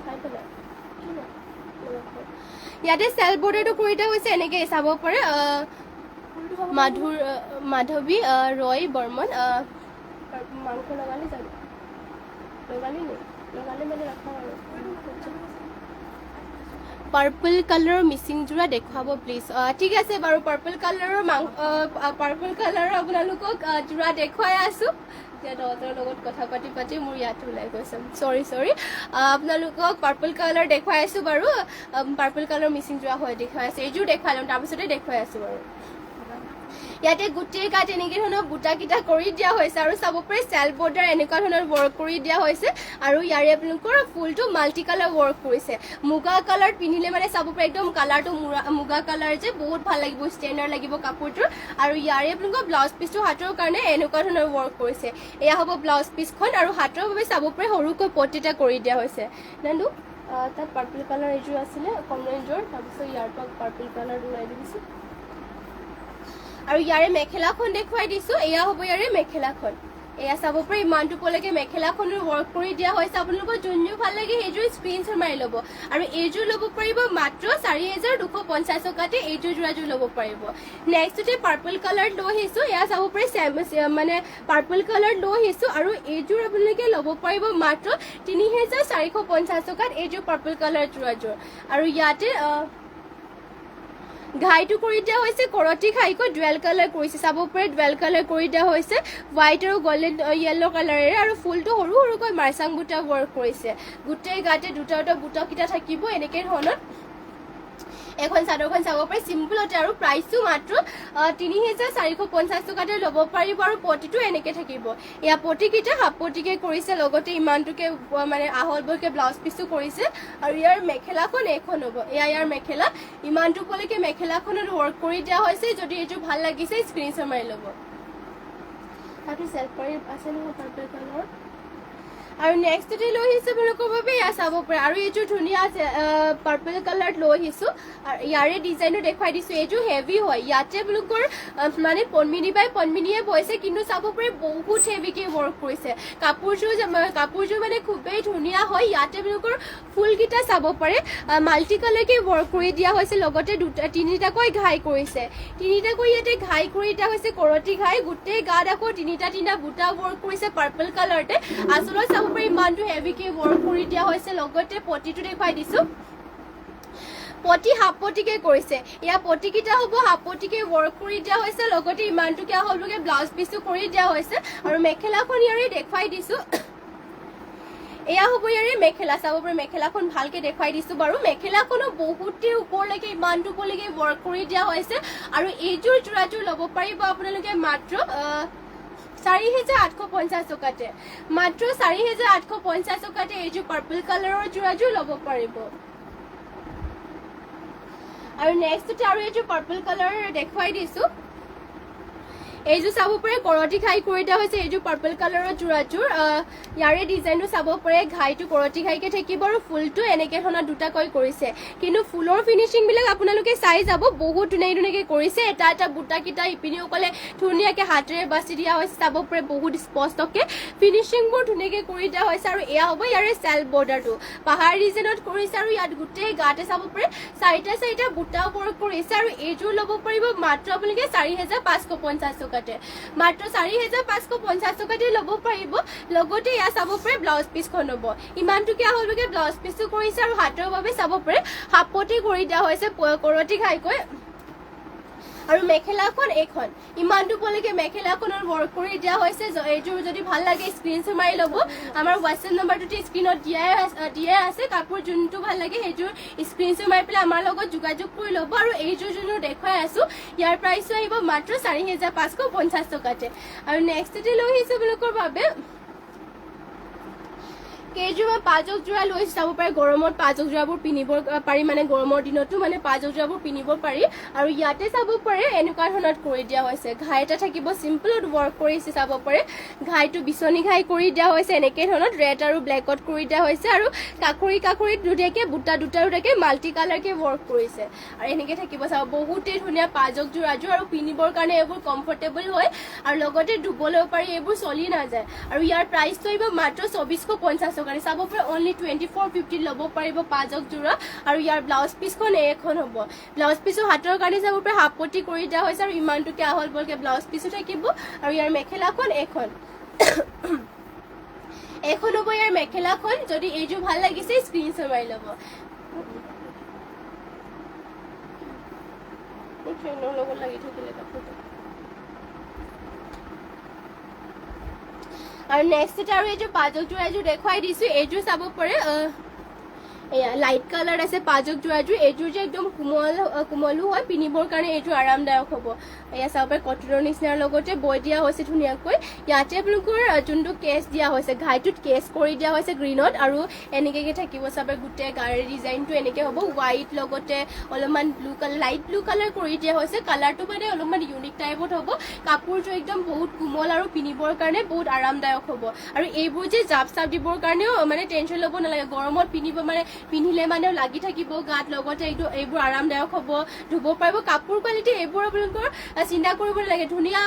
খাই পেলাই ইয়াতে চেল বৰ্ডাৰটো কৰি দিয়া হৈছে এনেকে চাব পাৰে মাধৱী ৰয় বৰ্মন মাংস লগালে যাবি লগালি নে লগালে মানে ৰাখা আৰু পাৰ্পল কালাৰৰ মিচিং যোৰা দেখুৱাব প্লিজ ঠিক আছে বাৰু পাৰ্পল কালাৰৰ পাৰ্পল কালাৰৰ আপোনালোকক যোৰা দেখুৱাই আছোঁ এতিয়া দহতৰ লগত কথা পাতি মোৰ ইয়াত ওলাই গৈছে চৰি আপোনালোকক পাৰ্পল কালাৰ দেখুৱাই আছোঁ বাৰু পাৰ্পল কালাৰৰ মিচিং যোৰা হয় দেখুৱাই আছোঁ এইযোৰ দেখুৱাই ল'ম তাৰপিছতে দেখুৱাই আছোঁ বাৰু ইয়াতে গোটেই গাত এনেকে ধৰণৰ বুটা কিটা কৰি দিয়া হৈছে আৰু চাব পাৰে চেল বৰ্ডাৰ এনেকুৱা ধৰণৰ ৱৰ্ক কৰি দিয়া হৈছে আৰু ইয়াৰে আপোনালোকৰ ফুলটো মাল্টি কালাৰ ৱৰ্ক কৰিছে মুগা কালাৰ পিন্ধিলে মানে চাব পাৰে একদম কালাৰটো মুগা কালাৰ যে বহুত ভাল লাগিব ষ্টেণ্ডাৰ্ড লাগিব কাপোৰটোৰ আৰু ইয়াৰে আপোনালোকৰ ব্লাউজ পিচটো হাতৰ কাৰণে এনেকুৱা ধৰণৰ ৱৰ্ক কৰিছে এয়া হ'ব ব্লাউজ পিচখন আৰু হাতৰ বাবে চাব পাৰে সৰুকৈ পটি এটা কৰি দিয়া হৈছে নানু তাত পাৰ্পল কালাৰ এযোৰ আছিলে কমৰেঞ্জৰ তাৰপিছত ইয়াৰ পৰা পাৰ্পল কালাৰ ওলাই দিছোঁ আৰু ইয়াৰে মেখেলাখন দেখুৱাই দিছোঁ এয়া হ'ব ইয়াৰে মেখেলাখন এয়া চাব পাৰে ইমানটো পলৈকে মেখেলাখনৰ ৱৰ্ক কৰি দিয়া হৈছে আপোনালোকৰ যোনযোৰ ভাল লাগে সেইযোৰ স্ক্ৰীনশ্বট মাৰি ল'ব আৰু এইযোৰ ল'ব পাৰিব মাত্ৰ 4250 টকাতে এইযোৰ যোৰাযোৰ ল'ব পাৰিব নেক্সটতে পাৰ্পল কালাৰ লৈ আহিছোঁ এয়া চাব পাৰে মানে পাৰ্পল কালাৰ লৈ আহিছোঁ আৰু এইযোৰ আপোনালোকে ল'ব পাৰিব মাত্ৰ 3450 টকাত এইযোৰ পাৰ্পল কালাৰ যোৰাযোৰ আৰু ইয়াতে ঘাইটো কৰি দিয়া হৈছে কৰতি ঘাইকৈ ডুৱেল কালাৰ কৰিছে চাব পাৰে ডুৱেল কালাৰ কৰি দিয়া হৈছে হোৱাইট আৰু গল্ডেন য়েল্লো কালাৰেৰে আৰু ফুলটো সৰু সৰুকৈ মাৰ্চাং বুটা ৱৰ্ক কৰিছে গোটেই গাতে দুটা বুটাকেইটা থাকিব এনেকৈ ধৰণৰ এখন চাদৰখন চাব পাৰে চিম্পলতে আৰু প্ৰাইচটো মাত্ৰ 3450 টকাতে ল'ব পাৰিব আৰু পটিটো এনেকৈ থাকিব এয়া পটিকেইটা হাফ পটিকে কৰিছে লগতে ইমানটোকে মানে আহল বহলকৈ ব্লাউজ পিচটো কৰিছে আৰু ইয়াৰ মেখেলাখন এইখন হ'ব এয়া ইয়াৰ মেখেলা ইমানটো পলৈকে মেখেলাখনত ৱৰ্ক কৰি দিয়া হৈছে যদি এইযোৰ ভাল লাগিছে স্ক্ৰীনশ্বট মাৰি ল'ব তাতো চেল্ফ কৰি আছে নহয় পাৰ্পল কালাৰ আৰু নেক্সটতে লৈ আহিছোঁ আপোনালোকৰ বাবে এয়া চাব পাৰে আৰু এইযোৰ ধুনীয়া পাৰ্পল কালাৰ লৈ আহিছোঁ আৰু ইয়াৰে ডিজাইনো দেখুৱাই দিছোঁ এইযোৰ হেভি হয় ইয়াতে আপোনালোকৰ মানে পনমিনি বাই পনমিনিয়ে বৈছে কিন্তু চাব পাৰে বহুত হেভিকৈ ৱৰ্ক কৰিছে কাপোৰযোৰ মানে খুবেই ধুনীয়া হয় ইয়াতে আপোনালোকৰ ফুলকেইটা চাব পাৰে মাল্টি কালাৰকৈ ৱৰ্ক কৰি দিয়া হৈছে লগতে তিনিটাকৈ ঘাই কৰিছে তিনিটাকৈ ইয়াতে ঘাই কৰি দিয়া হৈছে কৰতি ঘাই গোটেই গাত আকৌ তিনিটা বুটা ৱৰ্ক কৰিছে পাৰ্পল কালাৰতে আচলতে চাব পাৰে ইমানটো হেভিকৈ ৱৰ্ক কৰি দিয়া হৈছে লগতে পটিটো দেখুৱাই দিছোঁ পটি হাফ পটিকে কৰিছে এয়া পটিকেইটা হ'ব হাফ পটিকে ৱৰ্ক কৰি দিয়া হৈছে লগতে ইমানটোকে হ'লকে ব্লাউজ পিচটো কৰি দিয়া হৈছে আৰু মেখেলাখন ইয়াৰে দেখুৱাই দিছোঁ এয়া হ'ব ইয়াৰে মেখেলা চাব পাৰে মেখেলাখন ভালকৈ দেখুৱাই দিছোঁ বাৰু মেখেলাখনো বহুতেই ওপৰলৈকে ইমানটো পলৈকে ৱৰ্ক কৰি দিয়া হৈছে আৰু এইযোৰ যোৰাযোৰ ল'ব পাৰিব আপোনালোকে মাত্ৰ 4850 টকাতে মাত্ৰ 4850 টকাতে এইযোৰ পাৰ্পল কালাৰৰ যোৰাযোৰ ল'ব পাৰিব আৰু নেক্সটতে আৰু এইযোৰ পাৰ্পল কালাৰ দেখুৱাই দিছোঁ এইযোৰ চাব পাৰে কৰতি ঘাই কৰি দিয়া হৈছে এইযোৰ পাৰ্পল কালাৰৰ যোৰাযোৰ ইয়াৰে ডিজাইনটো চাব পাৰে ঘাইটো কৰতি ঘাইকৈ থাকিব আৰু ফুলটো এনেকৈ ধৰণৰ দুটাকৈ কৰিছে কিন্তু ফুলৰ ফিনিচিংবিলাক আপোনালোকে চাই যাব বহুত ধুনীয়াকৈ কৰিছে এটা বুটাকেইটা ইপিনেও ক'লে ধুনীয়াকৈ হাতেৰে বাছি দিয়া হৈছে চাব পাৰে বহুত স্পষ্টকৈ ফিনিচিংবোৰ ধুনীয়াকৈ কৰি দিয়া হৈছে আৰু এয়া হ'ব ইয়াৰে চেল্ফ বৰ্ডাৰটো পাহাৰ ডিজাইনত কৰিছে আৰু ইয়াত গোটেই গাতে চাব পাৰে চাৰিটা বুটা ৱৰ্ক কৰিছে আৰু এইযোৰ ল'ব পাৰিব মাত্ৰ আপোনালোকে 4550 টকাতে মাত্ৰ 4550 টকাতে ল'ব পাৰিব লগতে এয়া চাব পাৰে ব্লাউজ পিচখন হ'ব ইমানটোকে হ'লকে ব্লাউজ পিচটো কৰিছে আৰু হাতৰ বাবে চাব পাৰে হাফ পটি কৰি দিয়া হৈছে কৰতি ঘাইকৈ আৰু মেখেলাখন এইখন ইমানটো পলৈকে মেখেলাখনৰ ৱৰ্ক কৰি দিয়া হৈছে এইযোৰ যদি ভাল লাগে স্ক্ৰীনশ্বট মাৰি ল'ব আমাৰ হোৱাটছএপ নম্বৰটোতে স্ক্ৰীনত দিয়াই আছে কাপোৰ যোনটো ভাল লাগে সেইযোৰ স্ক্ৰীনশ্বট মাৰি পেলাই আমাৰ লগত যোগাযোগ কৰি ল'ব আৰু এইযোৰ যোনটো দেখুৱাই আছো ইয়াৰ প্ৰাইচটো আহিব মাত্ৰ 4550 টকাতে আৰু নেক্সটতে লৈ আহিছো আপোনালোকৰ বাবে কেইযোৰ পাঁচক যোৰা লৈ চাব পাৰে গৰমত পাঁচক যোৰাবোৰ পিন্ধিব পাৰি মানে গৰমৰ দিনতো মানে পাঁচক যোৰাবোৰ পিন্ধিব পাৰি আৰু ইয়াতে চাব পাৰে এনেকুৱা ধৰণত কৰি দিয়া হৈছে ঘাই এটা থাকিব চিম্পলত ৱৰ্ক কৰিছে চাব পাৰে ঘাইটো বিচনী ঘাই কৰি দিয়া হৈছে এনেকে ধৰণত ৰেড আৰু ব্লেকত কৰি দিয়া হৈছে আৰু কাকুৰিত দুটাকে বুটা দুটাকে মাল্টি কালাৰকে ৱৰ্ক কৰিছে আৰু এনেকে থাকিব চাব বহুতেই ধুনীয়া পাঁচক যোৰাযোৰ আৰু পিন্ধিবৰ কাৰণে এইবোৰ কমফৰ্টেবল হয় আৰু লগতে ধুবলৈ পাৰি এইবোৰ চলি নাযায় আৰু ইয়াৰ প্ৰাইচটো আহিব মাত্ৰ 2450 টকা চাব পাৰে অনলি 2450 ল'ব পাৰিব পাঁচক যোৰা আৰু ইয়াৰ ব্লাউজ পিচখন এখন হ'ব ব্লাউজ পিচো হাতৰ কাৰণে চাব পাৰে হাফ পটি কৰি দিয়া হৈছে আৰু ইমানটোকে আহল বলকে ব্লাউজ পিচো থাকিব আৰু ইয়াৰ মেখেলাখন এখন হ'ব ইয়াৰ মেখেলাখন যদি এইযোৰ ভাল লাগিছে স্ক্ৰীনশ্বট মাৰি ল'ব লগত লাগি থাকিলে কাপোৰটো আৰু নেক্সট আৰু এইযোৰ পাঁচক যোৰা এযোৰ দেখুৱাই দিছো এইযোৰ চাব পাৰে এয়া লাইট কালাৰ আছে পাঁচক যোৰাযোৰ এইযোৰ যে একদম কোমলো হয় পিন্ধিবৰ কাৰণে এইযোৰ আৰামদায়ক হ'ব এয়া চাব পাৰে কটনৰ নিচিনাৰ লগতে বৈ দিয়া হৈছে ধুনীয়াকৈ ইয়াতে আপোনালোকৰ যোনটো কেছ দিয়া হৈছে ঘাইটোত কেছ কৰি দিয়া হৈছে গ্ৰীণত আৰু এনেকৈ থাকিব চাব গোটেই গাড়ীৰ ডিজাইনটো এনেকৈ হ'ব হোৱাইট লগতে অলপমান blue colour light blue colour কৰি দিয়া হৈছে কালাৰটো মানে অলপমান ইউনিক টাইপত হ'ব কাপোৰযোৰ একদম বহুত কোমল আৰু পিন্ধিবৰ কাৰণে বহুত আৰামদায়ক হ'ব আৰু এইবোৰ যে জাপ চাপ দিবৰ কাৰণেও মানে টেনশ্যন ল'ব নালাগে গৰমত পিন্ধিলে মানে লাগি থাকিব গাত লগতে এইবোৰ আৰামদায়ক হ'ব ধুব পাৰিব কাপোৰ কোৱালিটি এইবোৰ আপোনালোকৰ চিন্তা কৰিব নালাগে ধুনীয়া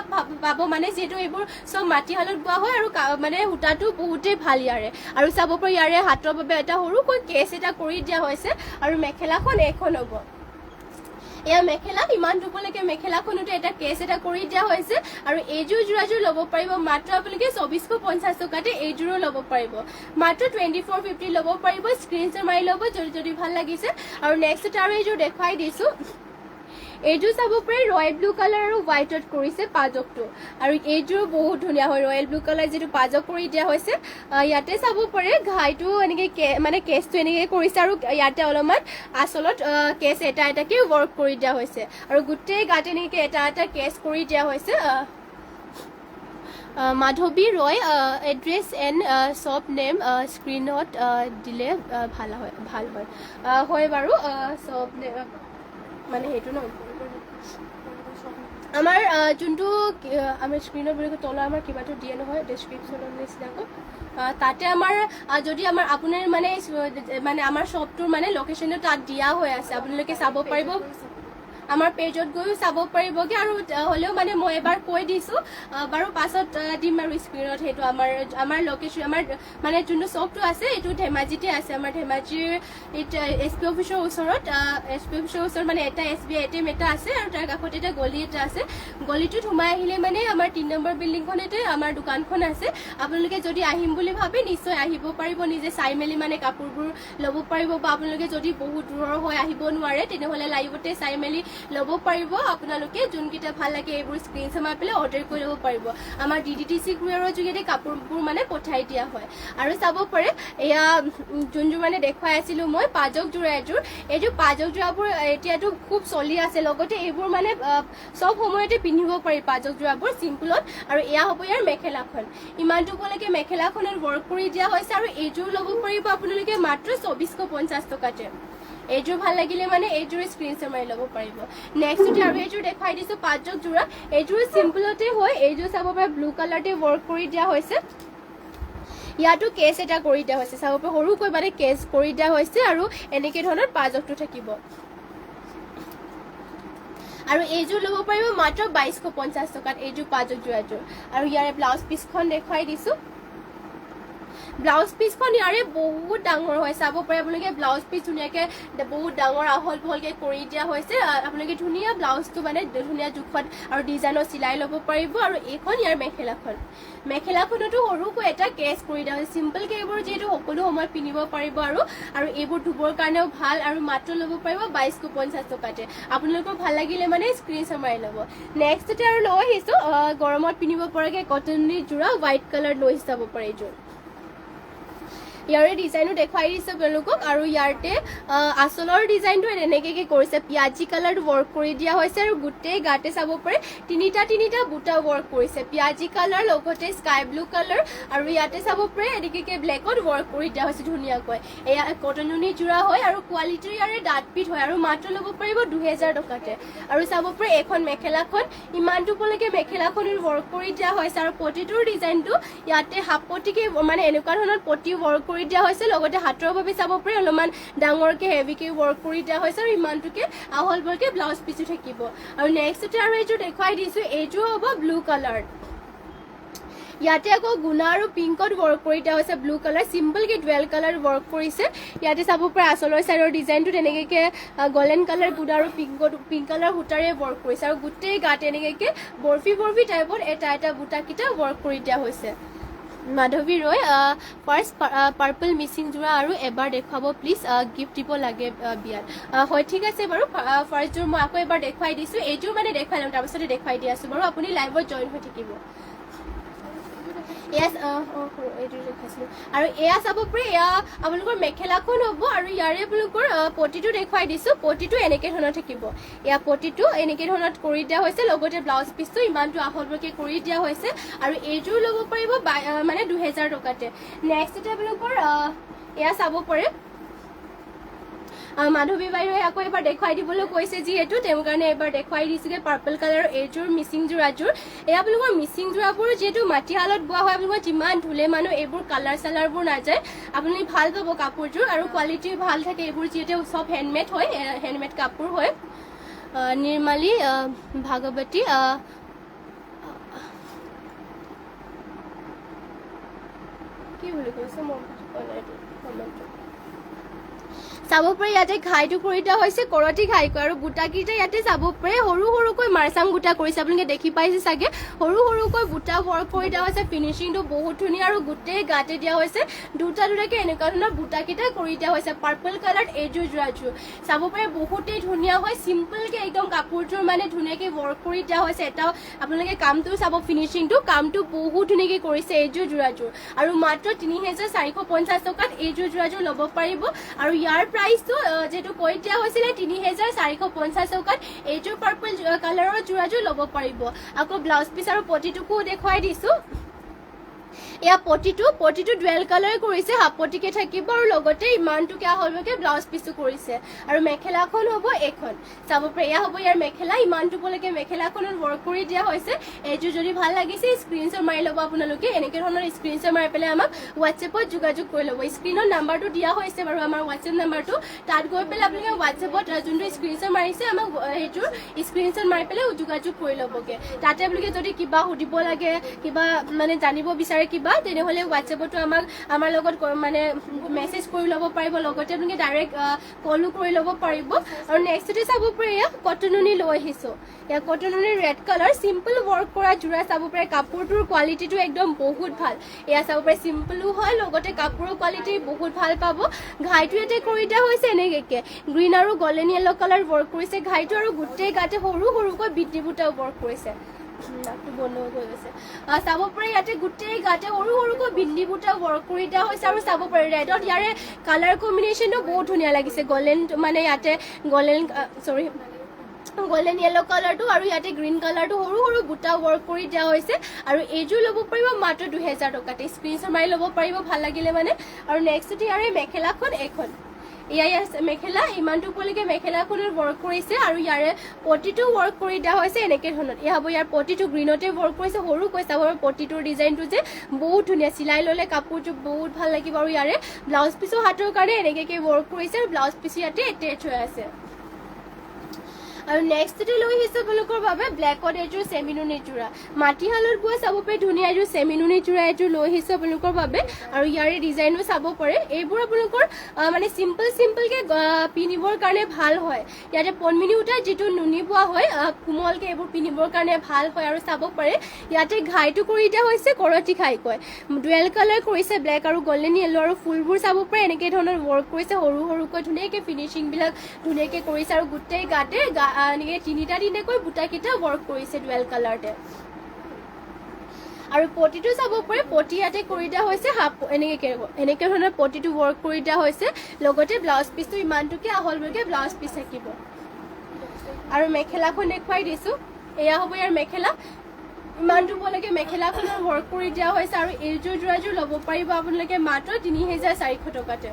পাব মানে যিহেতু এইবোৰ চব মাটিশালত বোৱা হয় আৰু মানে সূতাটো বহুতেই ভাল ইয়াৰে আৰু চাব পাৰে ইয়াৰে হাতৰ বাবে এটা সৰুকৈ কেছ এটা কৰি দিয়া হৈছে আৰু মেখেলাখন এখন হ'ব এয়া মেখেলা ইমান ধুবলৈকে মেখেলাখনতো এটা কেছ এটা কৰি দিয়া হৈছে আৰু এইযোৰ যোৰাযোৰ ল'ব পাৰিব মাত্ৰ আপোনালোকে 2450 টকাতে এইযোৰো ল'ব পাৰিব মাত্ৰ 2450 ল'ব পাৰিব স্ক্ৰীনশ্বট মাৰি ল'ব যদি ভাল লাগিছে আৰু নেক্সট আৰু এইযোৰ দেখুৱাই দিছো এইযোৰ চাব পাৰে ৰয়েল ব্লু কালাৰ আৰু হোৱাইটত কৰিছে পাজকটো আৰু এইযোৰ বহুত ধুনীয়া হয় ৰয়েল ব্লু কালাৰ যিটো পাজক কৰি দিয়া হৈছে ইয়াতে চাব পাৰে ঘাইটো এনেকে মানে কেছটো এনেকে কৰিছে আৰু ইয়াতে অলপমান আচলত কেছ এটা এটাকে ৱৰ্ক কৰি দিয়া হৈছে আৰু গোটেই গাত এনেকে এটা এটা কেছ কৰি দিয়া হৈছে মাধৱী ৰয় এড্ৰেছ এণ্ড শ্বপ নেম স্ক্ৰীনত দিলে ভাল হয় বাৰু শ্বপ নেম মানে সেইটো ন আমাৰ যোনটো আমাৰ স্ক্ৰীনৰ বুলি তলৰ আমাৰ কিবাটো দিয়ে নহয় ডেছক্ৰিপশ্যনৰ নিচিনাকৈ তাতে আমাৰ যদি আমাৰ আপোনাৰ মানে আমাৰ শ্বপটোৰ মানে লোকেশ্যনটো তাত দিয়া হৈ আছে আপোনালোকে চাব পাৰিব আমাৰ পেজত গৈও চাব পাৰিবগে আৰু হলেও মানে মই এবাৰ কৈ দিছো বাৰু পাছত দিম আৰু স্ক্ৰীনত সেইটো আমাৰ লোকেশ্যন আমাৰ মানে যোনটো শ্বপটো আছে এইটো ধেমাজিতে আছে আমাৰ ধেমাজিৰ এছপি অফিচৰ ওচৰত মানে এটা SBI ATM এটা আছে আৰু তাৰ কাষতে এটা গলি এটা আছে গলিটোত সোমাই আহিলে মানে আমাৰ 3 নম্বৰ বিল্ডিংখনতে আমাৰ দোকানখন আছে আপোনালোকে যদি আহিম বুলি ভাবে নিশ্চয় আহিব পাৰিব নিজে চাই মেলি মানে কাপোৰবোৰ ল'ব পাৰিব বা আপোনালোকে যদি বহুত দূৰৰ হৈ আহিব নোৱাৰে তেনেহলে লাইভতে চাই মেলি ল'ব পাৰিব আপোনালোকে যোনকেইটা ভাল লাগে এইবোৰ স্ক্ৰীনশ্বট মাৰি পেলাই অৰ্ডাৰ কৰি ল'ব পাৰিব আমাৰ DDTC কুৰিয়াৰৰ যোগেদি কাপোৰবোৰ মানে পঠাই দিয়া হয় আৰু চাব পাৰে এয়া যোনযোৰ মানে দেখুৱাই আছিলো মই পাজক যোৰা এইযোৰ পাজক যোৰাবোৰ এতিয়াতো খুব চলি আছে লগতে এইবোৰ মানে সব সময়তে পিন্ধিব পাৰি পাজক যোৰাবোৰ চিম্পলত আৰু এয়া হ'ব ইয়াৰ মেখেলাখন ইমানটো পলৈকে মেখেলাখনত ৱৰ্ক কৰি দিয়া হৈছে আৰু এইযোৰ ল'ব পাৰিব আপোনালোকে মাত্ৰ 2450 টকাতে এইযোৰ ভাল লাগিলে মানে এইযোৰ স্ক্ৰীনশ্বট মাৰি ল'ব পাৰিব নেক্সট আৰু এইযোৰ দেখাই দিছো পাঁচক যোৰা এইযোৰ চিম্পলতে হয় এইযোৰ চাব পাৰে ব্লু কালাৰতে ৱৰ্ক কৰি দিয়া হৈছে ইয়াতো কেছ এটা কৰি দিয়া হৈছে চাব পাৰে সৰুকৈ মানে কেছ কৰি দিয়া হৈছে আৰু এনেকে ধৰণৰ পাঁচকটো থাকিব আৰু এইযোৰ ল'ব পাৰিব মাত্ৰ 2250 টকাত এইযোৰ পাঁচক যোৰাযোৰ আৰু ইয়াৰে ব্লাউজ পিচখন দেখাই দিছো ব্লাউজ পিচখন ইয়াৰে বহুত ডাঙৰ হয়, চাব পাৰে আপোনালোকে। ব্লাউজ পিচ ধুনীয়াকৈ বহুত ডাঙৰ আহল বহলকৈ কৰি দিয়া হৈছে। আপোনালোকে ধুনীয়া ব্লাউজটো মানে ধুনীয়া জোখত আৰু ডিজাইনৰ চিলাই ল'ব পাৰিব। আৰু এইখন ইয়াৰ মেখেলাখনতো সৰুকৈ এটা কেচ কৰি দিয়া হৈছে। চিম্পলকৈ এইবোৰ যিহেতু সকলো সময়ত পিন্ধিব পাৰিব আৰু এইবোৰ ধুবৰ কাৰণেও ভাল। আৰু মাত্ৰ ল'ব পাৰিব 2250 টকাতে। আপোনালোকৰ ভাল লাগিলে মানে স্ক্ৰীনশ্বট মাৰি ল'ব। নেক্সটতে আৰু লৈ আহিছোঁ গৰমত পিন্ধিব পৰাকৈ কটনৰ যোৰা হোৱাইট কালাৰ লৈ যাব পাৰে এইযোৰ। ইয়াৰে ডিজাইনো দেখাই দিছে আপোনালোকক। আৰু ইয়াতে আচলৰ ডিজাইনটো এনেকৈ কৰিছে, পিয়াজি কালাৰ ৱৰ্ক কৰি দিয়া হৈছে। আৰু গোটেই গাতে চাব পাৰে তিনিটা বুটা ৱৰ্ক কৰিছে, পিয়াজি কালাৰ লগতে স্কাই ব্লু কালাৰ। আৰু ইয়াতে চাব পাৰে এনেকৈ ব্লেকত ৱৰ্ক কৰি দিয়া হৈছে ধুনীয়াকৈ। এয়া কটননি যোৰা হয় আৰু কোৱালিটি ইয়াৰে ডাঠ পিঠ হয়। আৰু মাত্ৰ ল'ব পাৰিব 2000 টকাতে। আৰু চাব পাৰে এইখন মেখেলাখন ইমানটোলৈকে মেখেলাখনৰ ৱৰ্ক কৰি দিয়া হৈছে। আৰু পটিটোৰ ডিজাইনটো ইয়াতে হাফপটিকে মানে এনেকুৱা ধৰণৰ পটি ৱৰ্ক কৰি দিয়া হৈছে। লগতে হাতৰ বাবে চাব পাৰে অলপমান ডাঙৰকৈ হেভিকৈ ৱৰ্ক কৰি দিয়া হৈছে। আৰু ইমানটোকে আহল বহলকৈ ব্লাউজ পিচো থাকিব। আৰু নেক্সটতে আৰু এইযোৰ দেখুৱাই দিছোঁ, এইযোৰ হ'ব ব্লু কালাৰ। ইয়াতে আকৌ গুণা আৰু পিংকত ৱৰ্ক কৰি দিয়া হৈছে। ব্লু কালাৰ চিম্পলকৈ ডুৱেল কালাৰ ৱৰ্ক কৰিছে। ইয়াতে চাব পাৰে আচলৰ চাইডৰ ডিজাইনটো তেনেকৈ গল্ডেন কালাৰ গুণা আৰু পিংক কালাৰ সূতাৰে ৱৰ্ক কৰিছে। আৰু গোটেই গাত এনেকৈ বৰফি টাইপত এটা বুটাকেইটা ৱৰ্ক কৰি দিয়া হৈছে। মাধৱী ৰয় ফাৰ্ষ্ট পাৰ্পল মিচিং যোৰা আৰু এবাৰ দেখুৱাব প্লিজ, গিফ্ট দিব লাগে বিয়াত। হয় ঠিক আছে বাৰু, ফাৰ্ষ্টযোৰ মই আকৌ এবাৰ দেখুৱাই দিছোঁ। এইযোৰ মানে দেখুৱাই ল'ম, তাৰপিছতে দেখুৱাই দি আছোঁ বাৰু। আপুনি লাইভত জইন হৈ থাকিব। এইটো দেখাইছিলোঁ। আৰু এয়া চাব পাৰে এয়া আপোনালোকৰ মেখেলাখন হ'ব। আৰু ইয়াৰে আপোনালোকৰ পটিটো দেখুৱাই দিছোঁ। পটিটো এনেকৈ ধৰণৰ থাকিব। এয়া পটিটো এনেকৈ ধৰণত কৰি দিয়া হৈছে। লগতে ব্লাউজ পিচটো ইমানটো আহলবহলকৈ কৰি দিয়া হৈছে। আৰু এইযোৰ ল'ব পাৰিব মানে 2000 টকাতে। নেক্সটতে আপোনালোকৰ এয়া চাব পাৰে মাধৱী বাইদেৱে আকৌ এবাৰ দেখুৱাই দিবলৈ কৈছে, যিহেতু তেওঁৰ কাৰণে এবাৰ দেখুৱাই দিছোগে। পাৰ্পল কালাৰৰ এইযোৰ মিচিং যোৰাযোৰ। এয়া আপোনালোকৰ মিচিং যোৰাবোৰ যিহেতু মাটিশালত বোৱা হয়, আপোনালোকৰ যিমান ধুলে মানুহ এইবোৰ কালাৰ চালাৰবোৰ নাযায়। আপুনি ভাল পাব কাপোৰযোৰ। আৰু কোৱালিটি ভাল থাকে। এইবোৰ যিহেতু চব হেণ্ডমেড হয়, হেণ্ডমেড কাপোৰ হয়। নিৰ্মালী ভাগৱতী কি বুলি কৈছে মই চাব পাৰে। ইয়াতে ঘাইটো কৰি দিয়া হৈছে, কৰতি ঘাইকৈ। আৰু বুটাকেইটা ইয়াতে চাব পাৰে সৰুকৈ মাৰ্চাং বুটা কৰিছে। আপোনালোকে দেখি পাইছে চাগে, সৰুকৈ বুটা ৱৰ্ক কৰি দিয়া হৈছে। ফিনিচিংটো বহুত ধুনীয়া। আৰু গোটেই গাতে দিয়া হৈছে দুটাকৈ এনেকুৱা ধৰণৰ বুটাকেইটা কৰি দিয়া হৈছে। পাৰ্পল কালাৰ এইযোৰ যোৰাযোৰ চাব পাৰে বহুতেই ধুনীয়া হয়। চিম্পলকৈ একদম কাপোৰযোৰ মানে ধুনীয়াকৈ ৱৰ্ক কৰি দিয়া হৈছে। এটা আপোনালোকে কামটো চাব, ফিনিচিংটো কামটো বহুত ধুনীয়াকৈ কৰিছে এইযোৰ যোৰাযোৰ। আৰু মাত্ৰ 3450 টকাত এইযোৰ যোৰাযোৰ ল'ব পাৰিব। আৰু ইয়াৰ প্ৰাইচটো যেটো কৈ দিয়া হৈছিলে 3450 টকাত এইযোৰ পাৰ্পল কালাৰৰ যোৰাযোৰ ল'ব পাৰিব। আকৌ ব্লাউজ পিচ আৰু পটিটোকো দেখুৱাই দিছোঁ। এয়া পটিটো ডুৱেল কালাৰ কৰিছে, হাফ পটিকে থাকিব। আৰু লগতে ইমানটোকে আহলকে ব্লাউজ পিচো কৰিছে। আৰু মেখেলাখন হ'ব এইখন চাব পাৰে। এয়া হ'ব ইয়াৰ মেখেলা। ইমানটোলৈকে মেখেলাখনত ৱৰ্ক কৰি দিয়া হৈছে। এইযোৰ যদি ভাল লাগিছে স্ক্ৰীনশ্বট মাৰি ল'ব আপোনালোকে। এনেকৈ ধৰণৰ স্ক্ৰীনশ্বট মাৰি পেলাই আমাক হোৱাটছএপত যোগাযোগ কৰি ল'ব। স্ক্ৰীনত নাম্বাৰটো দিয়া হৈছে বাৰু, আমাৰ হোৱাটছএপ নাম্বাৰটো। তাত গৈ পেলাই আপোনালোকে হোৱাটছএপত যোনটো স্ক্ৰীনশ্বট মাৰিছে আমাক সেইটোৰ স্ক্ৰীনশ্বট মাৰি পেলাই যোগাযোগ কৰি ল'বগৈ। তাতে আপোনালোকে যদি কিবা সুধিব লাগে, কিবা মানে জানিব বিচাৰে কিবা, তেনেহ'লে হোৱাটছএপতো আমাৰ লগত মানে মেছেজ কৰি ল'ব পাৰিব। লগতে আপোনালোকে ডাইৰেক্ট কলো কৰি ল'ব পাৰিব। আৰু নেক্সটতে চাব পাৰে এয়া কটননি লৈ আহিছোঁ। এয়া কটননি ৰেড কালাৰ চিম্পল ৱৰ্ক কৰা যোৰা চাব পাৰে। কাপোৰটোৰ কোৱালিটিটো একদম বহুত ভাল। এয়া চাব পাৰে চিম্পলো হয়, লগতে কাপোৰৰ কোৱালিটি বহুত ভাল পাব। ঘাইটো ইয়াতে কৰি দিয়া হৈছে এনেকৈ গ্ৰীণ আৰু গল্ডেন য়েল্লো কালাৰ ৱৰ্ক কৰিছে ঘাইটো। আৰু গোটেই গাতে সৰুকৈ বিটি বুটাও ৱৰ্ক কৰিছে। বন্ধ হৈ গৈছে। চাব পাৰে ইয়াতে গোটেই গাতে সৰুকৈ বিন্দি বুটা ৱৰ্ক কৰি দিয়া হৈছে। আৰু চাব পাৰে ৰেডত ইয়াৰে কালাৰ কম্বিনেশ্যনটো বহুত ধুনীয়া লাগিছে। গল্ডেন মানে ইয়াতে গল্ডেন য়েল্লো কালাৰটো আৰু ইয়াতে গ্ৰীণ কালাৰটো সৰু বুটা ৱৰ্ক কৰি দিয়া হৈছে। আৰু এইযোৰ ল'ব পাৰিব মাত্ৰ 2000 টকাতে। স্ক্ৰীনশ্বট মাৰি ল'ব পাৰিব ভাল লাগিলে মানে। আৰু নেক্সটতে ইয়াৰে মেখেলাখন এইখন। ইয়াৰ মেখেলা ইমানটোলৈকে মেখেলাখনত ৱৰ্ক কৰিছে। আৰু ইয়াৰে পটিটো ৱৰ্ক কৰি দিয়া হৈছে এনেকৈ ধৰণৰ। এয়া হ'ব ইয়াৰ পটিটো গ্ৰীণতে ৱৰ্ক কৰিছে সৰুকৈ। চাব পটিটোৰ ডিজাইনটো যে বহুত ধুনীয়া। চিলাই ল'লে কাপোৰটো বহুত ভাল লাগিব। আৰু ইয়াৰে ব্লাউজ পিচো হাতৰ কাৰণে এনেকৈ ৱৰ্ক কৰিছে। আৰু ব্লাউজ পিচো ইয়াতে এটেচ হৈ আছে। আৰু নেক্সটতে লৈ আহিছে আপোনালোকৰ বাবে ব্লেকত এযোৰ চেমিনুনি যোৰা মাটিশালত বোৱা চাব পাৰে ধুনীয়া এযোৰ চেমিনুনি যোৰা এযোৰ লৈ আহিছে আপোনালোকৰ বাবে আৰু ইয়াৰে ডিজাইনো চাব পাৰে এইবোৰ আপোনালোকৰ মানে চিম্পলকে পিন্ধিবৰ কাৰণে ভাল হয় ইয়াতে পদ্মিনী উঠা যিটো নুনি বোৱা হয় কোমলকে এইবোৰ পিন্ধিবৰ কাৰণে ভাল হয় আৰু চাব পাৰে ইয়াতে ঘাইটো কৰি দিয়া হৈছে কৰতি ঘাই কয় ডুৱেল কালাৰ কৰিছে ব্লেক আৰু গোল্ডেন য়েলো আৰু ফুলবোৰ চাব পাৰে এনেকৈ ধৰণৰ ৱৰ্ক কৰিছে সৰুকৈ ধুনীয়াকৈ ফিনিচিংবিলাক ধুনীয়াকৈ কৰিছে আৰু গোটেই গাতে এনেকৈ তিনিটাকৈ বুটাকেইটা ৱৰ্ক কৰিছে ডুৱেল কালাৰতে আৰু পটিটো চাব পাৰে পটি ইয়াতে কৰি দিয়া হৈছে হাফ এনেকৈ ধৰণৰ পটিটো ৱৰ্ক কৰি দিয়া হৈছে লগতে ব্লাউজ পিচটো ইমানটোকে আহললৈকে ব্লাউজ পিচ থাকিব আৰু মেখেলাখন দেখুৱাই দিছোঁ এয়া হ'ব ইয়াৰ মেখেলা ইমানটো পোৱালৈকে মেখেলাখনৰ ৱৰ্ক কৰি দিয়া হৈছে আৰু এইযোৰ যোৰাযোৰ ল'ব পাৰিব আপোনালোকে মাত্ৰ ৩,৪০০ টকাতে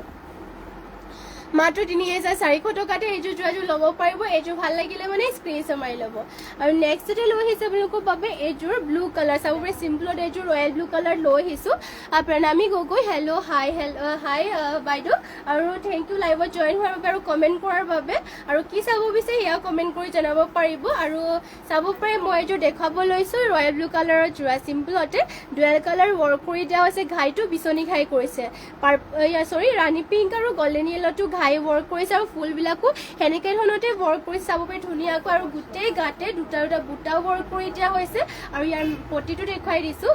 মাত্ৰ ৩,৪০০ টকাতে এইযোৰ যোৰাযোৰ ল'ব পাৰিব এইযোৰ ভাল লাগিলে মানে স্ক্ৰীনশ্বট মাৰি ল'ব আৰু নেক্সটতে লৈ আহিছে আপোনালোকৰ বাবে এইযোৰ ব্লু কালাৰ চাব পাৰে চিম্পলত এইযোৰ ৰয়েল ব্লু কালাৰ লৈ আহিছোঁ প্ৰণামী গগৈ হেল্ল' হাই বাইদেউ আৰু থেংক ইউ লাইভত জইন হোৱাৰ বাবে আৰু কমেণ্ট কৰাৰ বাবে আৰু কি চাব বিচাৰে সেয়া কমেণ্ট কৰি জনাব পাৰিব আৰু চাব পাৰে মই এইযোৰ দেখুৱাব লৈছোঁ ৰয়েল ব্লু কালাৰৰ যোৰা চিম্পলতে ডুৱেল কালাৰ ৱৰ্ক কৰি দিয়া হৈছে ঘাইটো বিচনী ঘাই কৰিছে ৰাণী পিংক আৰু গোল্ডেন য়েলোটো ঘাই ৱৰ্ক কৰিছে আৰু ফুলবিলাকো সেনেকৈ ধৰণতে ৱৰ্ক কৰিছে চাব পাৰি ধুনীয়াকৈ আৰু গোটেই গাতে দুটা বুটা ৱৰ্ক কৰি দিয়া হৈছে আৰু ইয়াৰ পটিটো দেখুৱাই দিছোঁ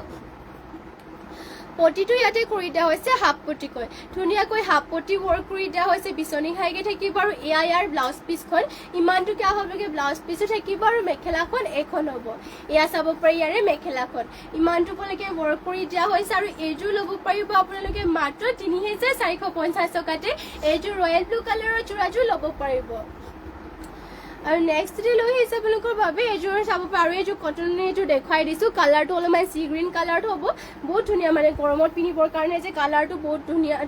পটিটো ইয়াতে কৰি দিয়া হৈছে হাফ পটিকৈ ধুনীয়াকৈ হাফ পটি ৱৰ্ক কৰি দিয়া হৈছে বিচনী ঘাইকে থাকিব আৰু এয়া ইয়াৰ ব্লাউজ পিচখন ইমানটোকে আহললৈকে ব্লাউজ পিচো থাকিব আৰু মেখেলাখন এখন হ'ব এয়া চাব পাৰি ইয়াৰে মেখেলাখন ইমানটোলৈকে ৱৰ্ক কৰি দিয়া হৈছে আৰু এইযোৰ ল'ব পাৰিব আপোনালোকে মাত্ৰ ৩,৪৫০ টকাতে এইযোৰ ৰয়েল ব্লু কালাৰৰ যোৰাযোৰ ল'ব পাৰিব আৰু নেক্সটতে লৈ আহিছে আপোনালোকৰ বাবে এইযোৰ চাব পাৰে আৰু এইযোৰ কটন এইযোৰ দেখুৱাই দিছোঁ কালাৰটো অলপমান চি গ্ৰীণ কালাৰটো হ'ব বহুত ধুনীয়া মানে গৰমত পিন্ধিবৰ কাৰণে যে কালাৰটো বহুত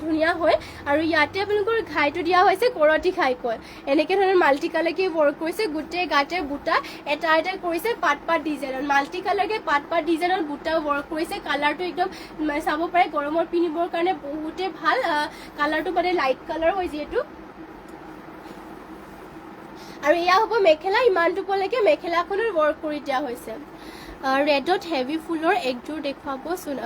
ধুনীয়া হয় আৰু ইয়াতে আপোনালোকৰ ঘাইটো দিয়া হৈছে কৰতি ঘাই কয় এনেকৈ ধৰণৰ মাল্টি কালাৰকে ৱৰ্ক কৰিছে গোটেই গাতে বুটা এটা কৰিছে পাট ডিজাইনত মাল্টি কালাৰকে পাট ডিজাইনত বুটা ৱৰ্ক কৰিছে কালাৰটো একদম চাব পাৰে গৰমত পিন্ধিবৰ কাৰণে বহুতে ভাল কালাৰটো মানে লাইট কালাৰ হয় যিহেতু আৰু এয়া হ'ব মেখেলা ইমানটোলৈকে মেখেলাখনৰ ৱৰ্ক কৰি দিয়া হৈছে ৰেডত হেভি ফুলৰ একযোৰ দেখুৱাবচোন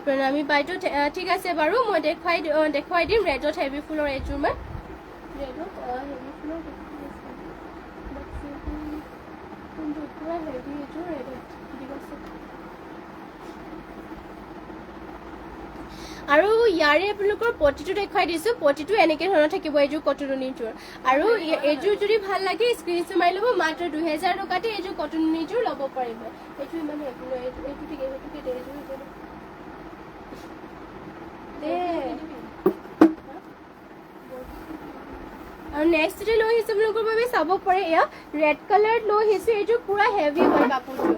প্ৰণামী বাইদেউ ঠিক আছে বাৰু মই দেখুৱাই দিম ৰেডত হেভি ফুলৰ এযোৰ মান ৰেডত হেভি ফুলৰ হেভি এযোৰ ৰেডত আৰু ইয়াৰে আপোনালোকৰ পটিটো দেখুৱাই দিছোঁ পটিটো এনেকৈ ধৰণৰ থাকিব এইযোৰ কটননিযোৰ আৰু এইযোৰ যদি ভাল লাগে স্ক্ৰীনশ্বট মাৰি ল'ব মাত্ৰ ২,০০০ টকাতে এইযোৰ কটননিযোৰ ল'ব পাৰিব এইটো ইমানে এইটো ঠিক আৰু নেক্সটতে লৈ আহিছোঁ আপোনালোকৰ বাবে চাব পাৰে এয়া ৰেড কালাৰত লৈ আহিছোঁ এইযোৰ পুৰা হেভি হয় কাপোৰযোৰ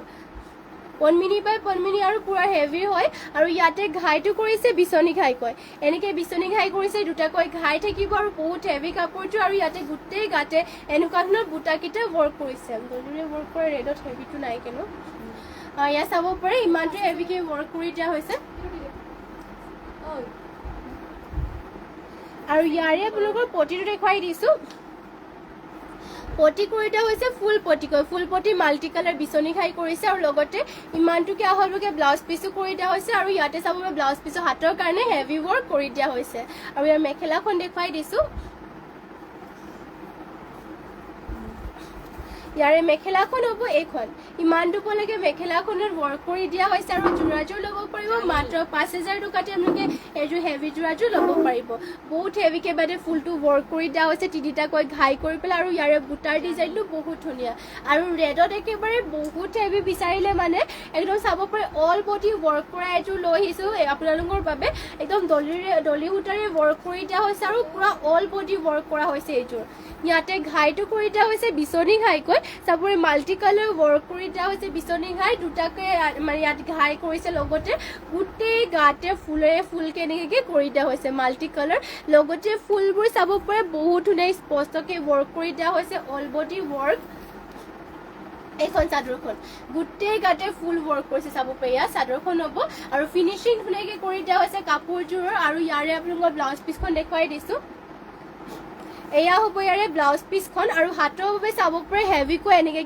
পদ্মিনী বাই পদ্মিনী আৰু পুৰা হেভি হয় আৰু ইয়াতে ঘাইটো কৰিছে বিচনী ঘাই কয় এনেকৈ বিচনী ঘাই কৰিছে দুটাকৈ ঘাই থাকিব আৰু বহুত হেভি কাপোৰটো আৰু ইয়াতে গোটেই গাতে এনেকুৱা ধৰণৰ বুটাকেইটা ৱৰ্ক কৰিছে ৱৰ্ক কৰে ৰেডত হেভিটো নাই কেনো ইয়াত চাব পাৰে ইমানটো হেভিকৈ ৱৰ্ক কৰি দিয়া হৈছে আৰু ইয়াৰে আপোনালোকৰ পটিটো দেখুৱাই দিছোঁ পটি কৰি দিয়া হৈছে ফুল পটিকৈ ফুল পটি মাল্টি কালাৰ বিচনী ঘাই কৰিছে আৰু লগতে ইমানটোকে আহললৈকে ব্লাউজ পিচো কৰি দিয়া হৈছে আৰু ইয়াতে চাব ব্লাউজ পিচো হাতৰ কাৰণে হেভি ৱৰ্ক কৰি দিয়া হৈছে আৰু ইয়াৰ মেখেলাখন দেখুৱাই দিছোঁ ইয়াৰে মেখেলাখন হ'ব এইখন ইমানটোলৈকে মেখেলাখনত ৱৰ্ক কৰি দিয়া হৈছে আৰু যোৰাযোৰ ল'ব পাৰিব মাত্ৰ ৫,০০০ টকাতে আপোনালোকে এইযোৰ হেভি যোৰাযোৰ ল'ব পাৰিব বহুত হেভিকৈ মানে ফুলটো ৱৰ্ক কৰি দিয়া হৈছে তিনিটাকৈ ঘাই কৰি পেলাই আৰু ইয়াৰে বুটাৰ ডিজাইনটো বহুত ধুনীয়া আৰু ৰেডত একেবাৰে বহুত হেভি বিচাৰিলে মানে একদম চাব পাৰে অল বডি ৱৰ্ক কৰা এযোৰ লৈ আহিছোঁ আপোনালোকৰ বাবে একদম দলি সূতাৰে ৱৰ্ক কৰি দিয়া হৈছে আৰু পুৰা অল বডি ৱৰ্ক কৰা হৈছে এইযোৰ ইয়াতে ঘাইটো কৰি দিয়া হৈছে বিচনী ঘাইকৈ চাবৰে মাল্টি কালাৰ ৱৰ্ক কৰি দিয়া হৈছে বিচনী ঘাই দুটাকৈ মানে ইয়াত ঘাই কৰিছে লগতে গোটেই গাতে ফুলকে এনেকৈ কৰি দিয়া হৈছে মাল্টি কালাৰ লগতে ফুলবোৰ চাব পাৰে বহুত ধুনীয়া স্পষ্টকৈ ৱৰ্ক কৰি দিয়া হৈছে অল বডি ৱৰ্ক এইখন চাদৰখন গোটেই গাতে ফুল ৱৰ্ক কৰিছে চাব পাৰি ইয়াত চাদৰখন হ'ব আৰু ফিনিচিং ধুনীয়াকৈ কৰি দিয়া হৈছে কাপোৰযোৰৰ আৰু ইয়াৰে আপোনালোকৰ ব্লাউজ পিচখন দেখুৱাই দিছোঁ এয়া হ'ব ইয়াৰে ব্লাউজ পিচখন আৰু হাতৰ বাবে চাব পাৰে হেভিকৈ এনেকৈ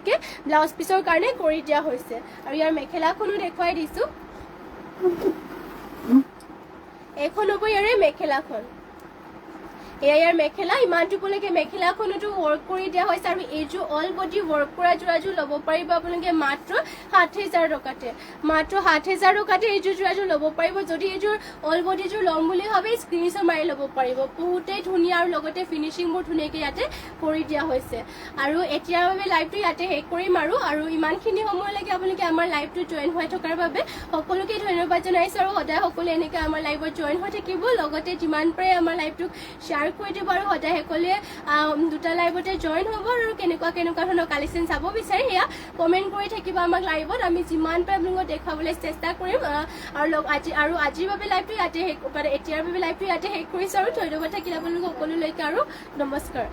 ব্লাউজ পিচৰ কাৰণে কৰি দিয়া হৈছে আৰু ইয়াৰ মেখেলাখনো দেখুৱাই দিছোঁ এইখন হ'ব ইয়াৰে মেখেলাখন এয়া ইয়াৰ মেখেলা ইমানটোলৈকে মেখেলাখনতো ৱৰ্ক কৰি দিয়া হৈছে আৰু এইযোৰ অল বডি ৱৰ্ক কৰা যোৰাযোৰ ল'ব পাৰিব আপোনালোকে মাত্ৰ ৭০০০ টকাতে মাত্ৰ ৭০০০ টকাতে এইযোৰ যোৰাযোৰ ল'ব পাৰিব যদি এইযোৰ অল বডিযোৰ ল'ম বুলি ভাবে স্ক্ৰীনশ্বট মাৰি ল'ব পাৰিব বহুতেই ধুনীয়া আৰু লগতে ফিনিচিংবোৰ ধুনীয়াকৈ ইয়াতে কৰি দিয়া হৈছে আৰু এতিয়াৰ বাবে লাইভটো ইয়াতে শেষ কৰিম আৰু ইমানখিনি সময়লৈকে আপোনালোকে আমাৰ লাইভটো জইন হৈ থকাৰ বাবে সকলোকে ধন্যবাদ জনাইছোঁ আৰু সদায় সকলোৱে এনেকৈ আমাৰ লাইভত জইন হৈ থাকিব লগতে যিমান পাৰে আমাৰ লাইভটোক শ্বেয়াৰ কৰি দিব আৰু সদায় সকলোৱে দুটা লাইভতে জইন হ'ব আৰু কেনেকুৱা ধৰণৰ কালেকশ্যন চাব বিচাৰে সেয়া কমেণ্ট কৰি থাকিব আমাক লাইভত আমি যিমান পাৰে আপোনালোকক দেখুৱাবলৈ চেষ্টা কৰিম আৰু আজিৰ বাবে লাইভটো ইয়াতে এতিয়াৰ বাবে লাইভটো ইয়াতে শেষ কৰিছোঁ আৰু ধন্যবাদ থাকিল আপোনালোক সকলোলৈকে আৰু নমস্কাৰ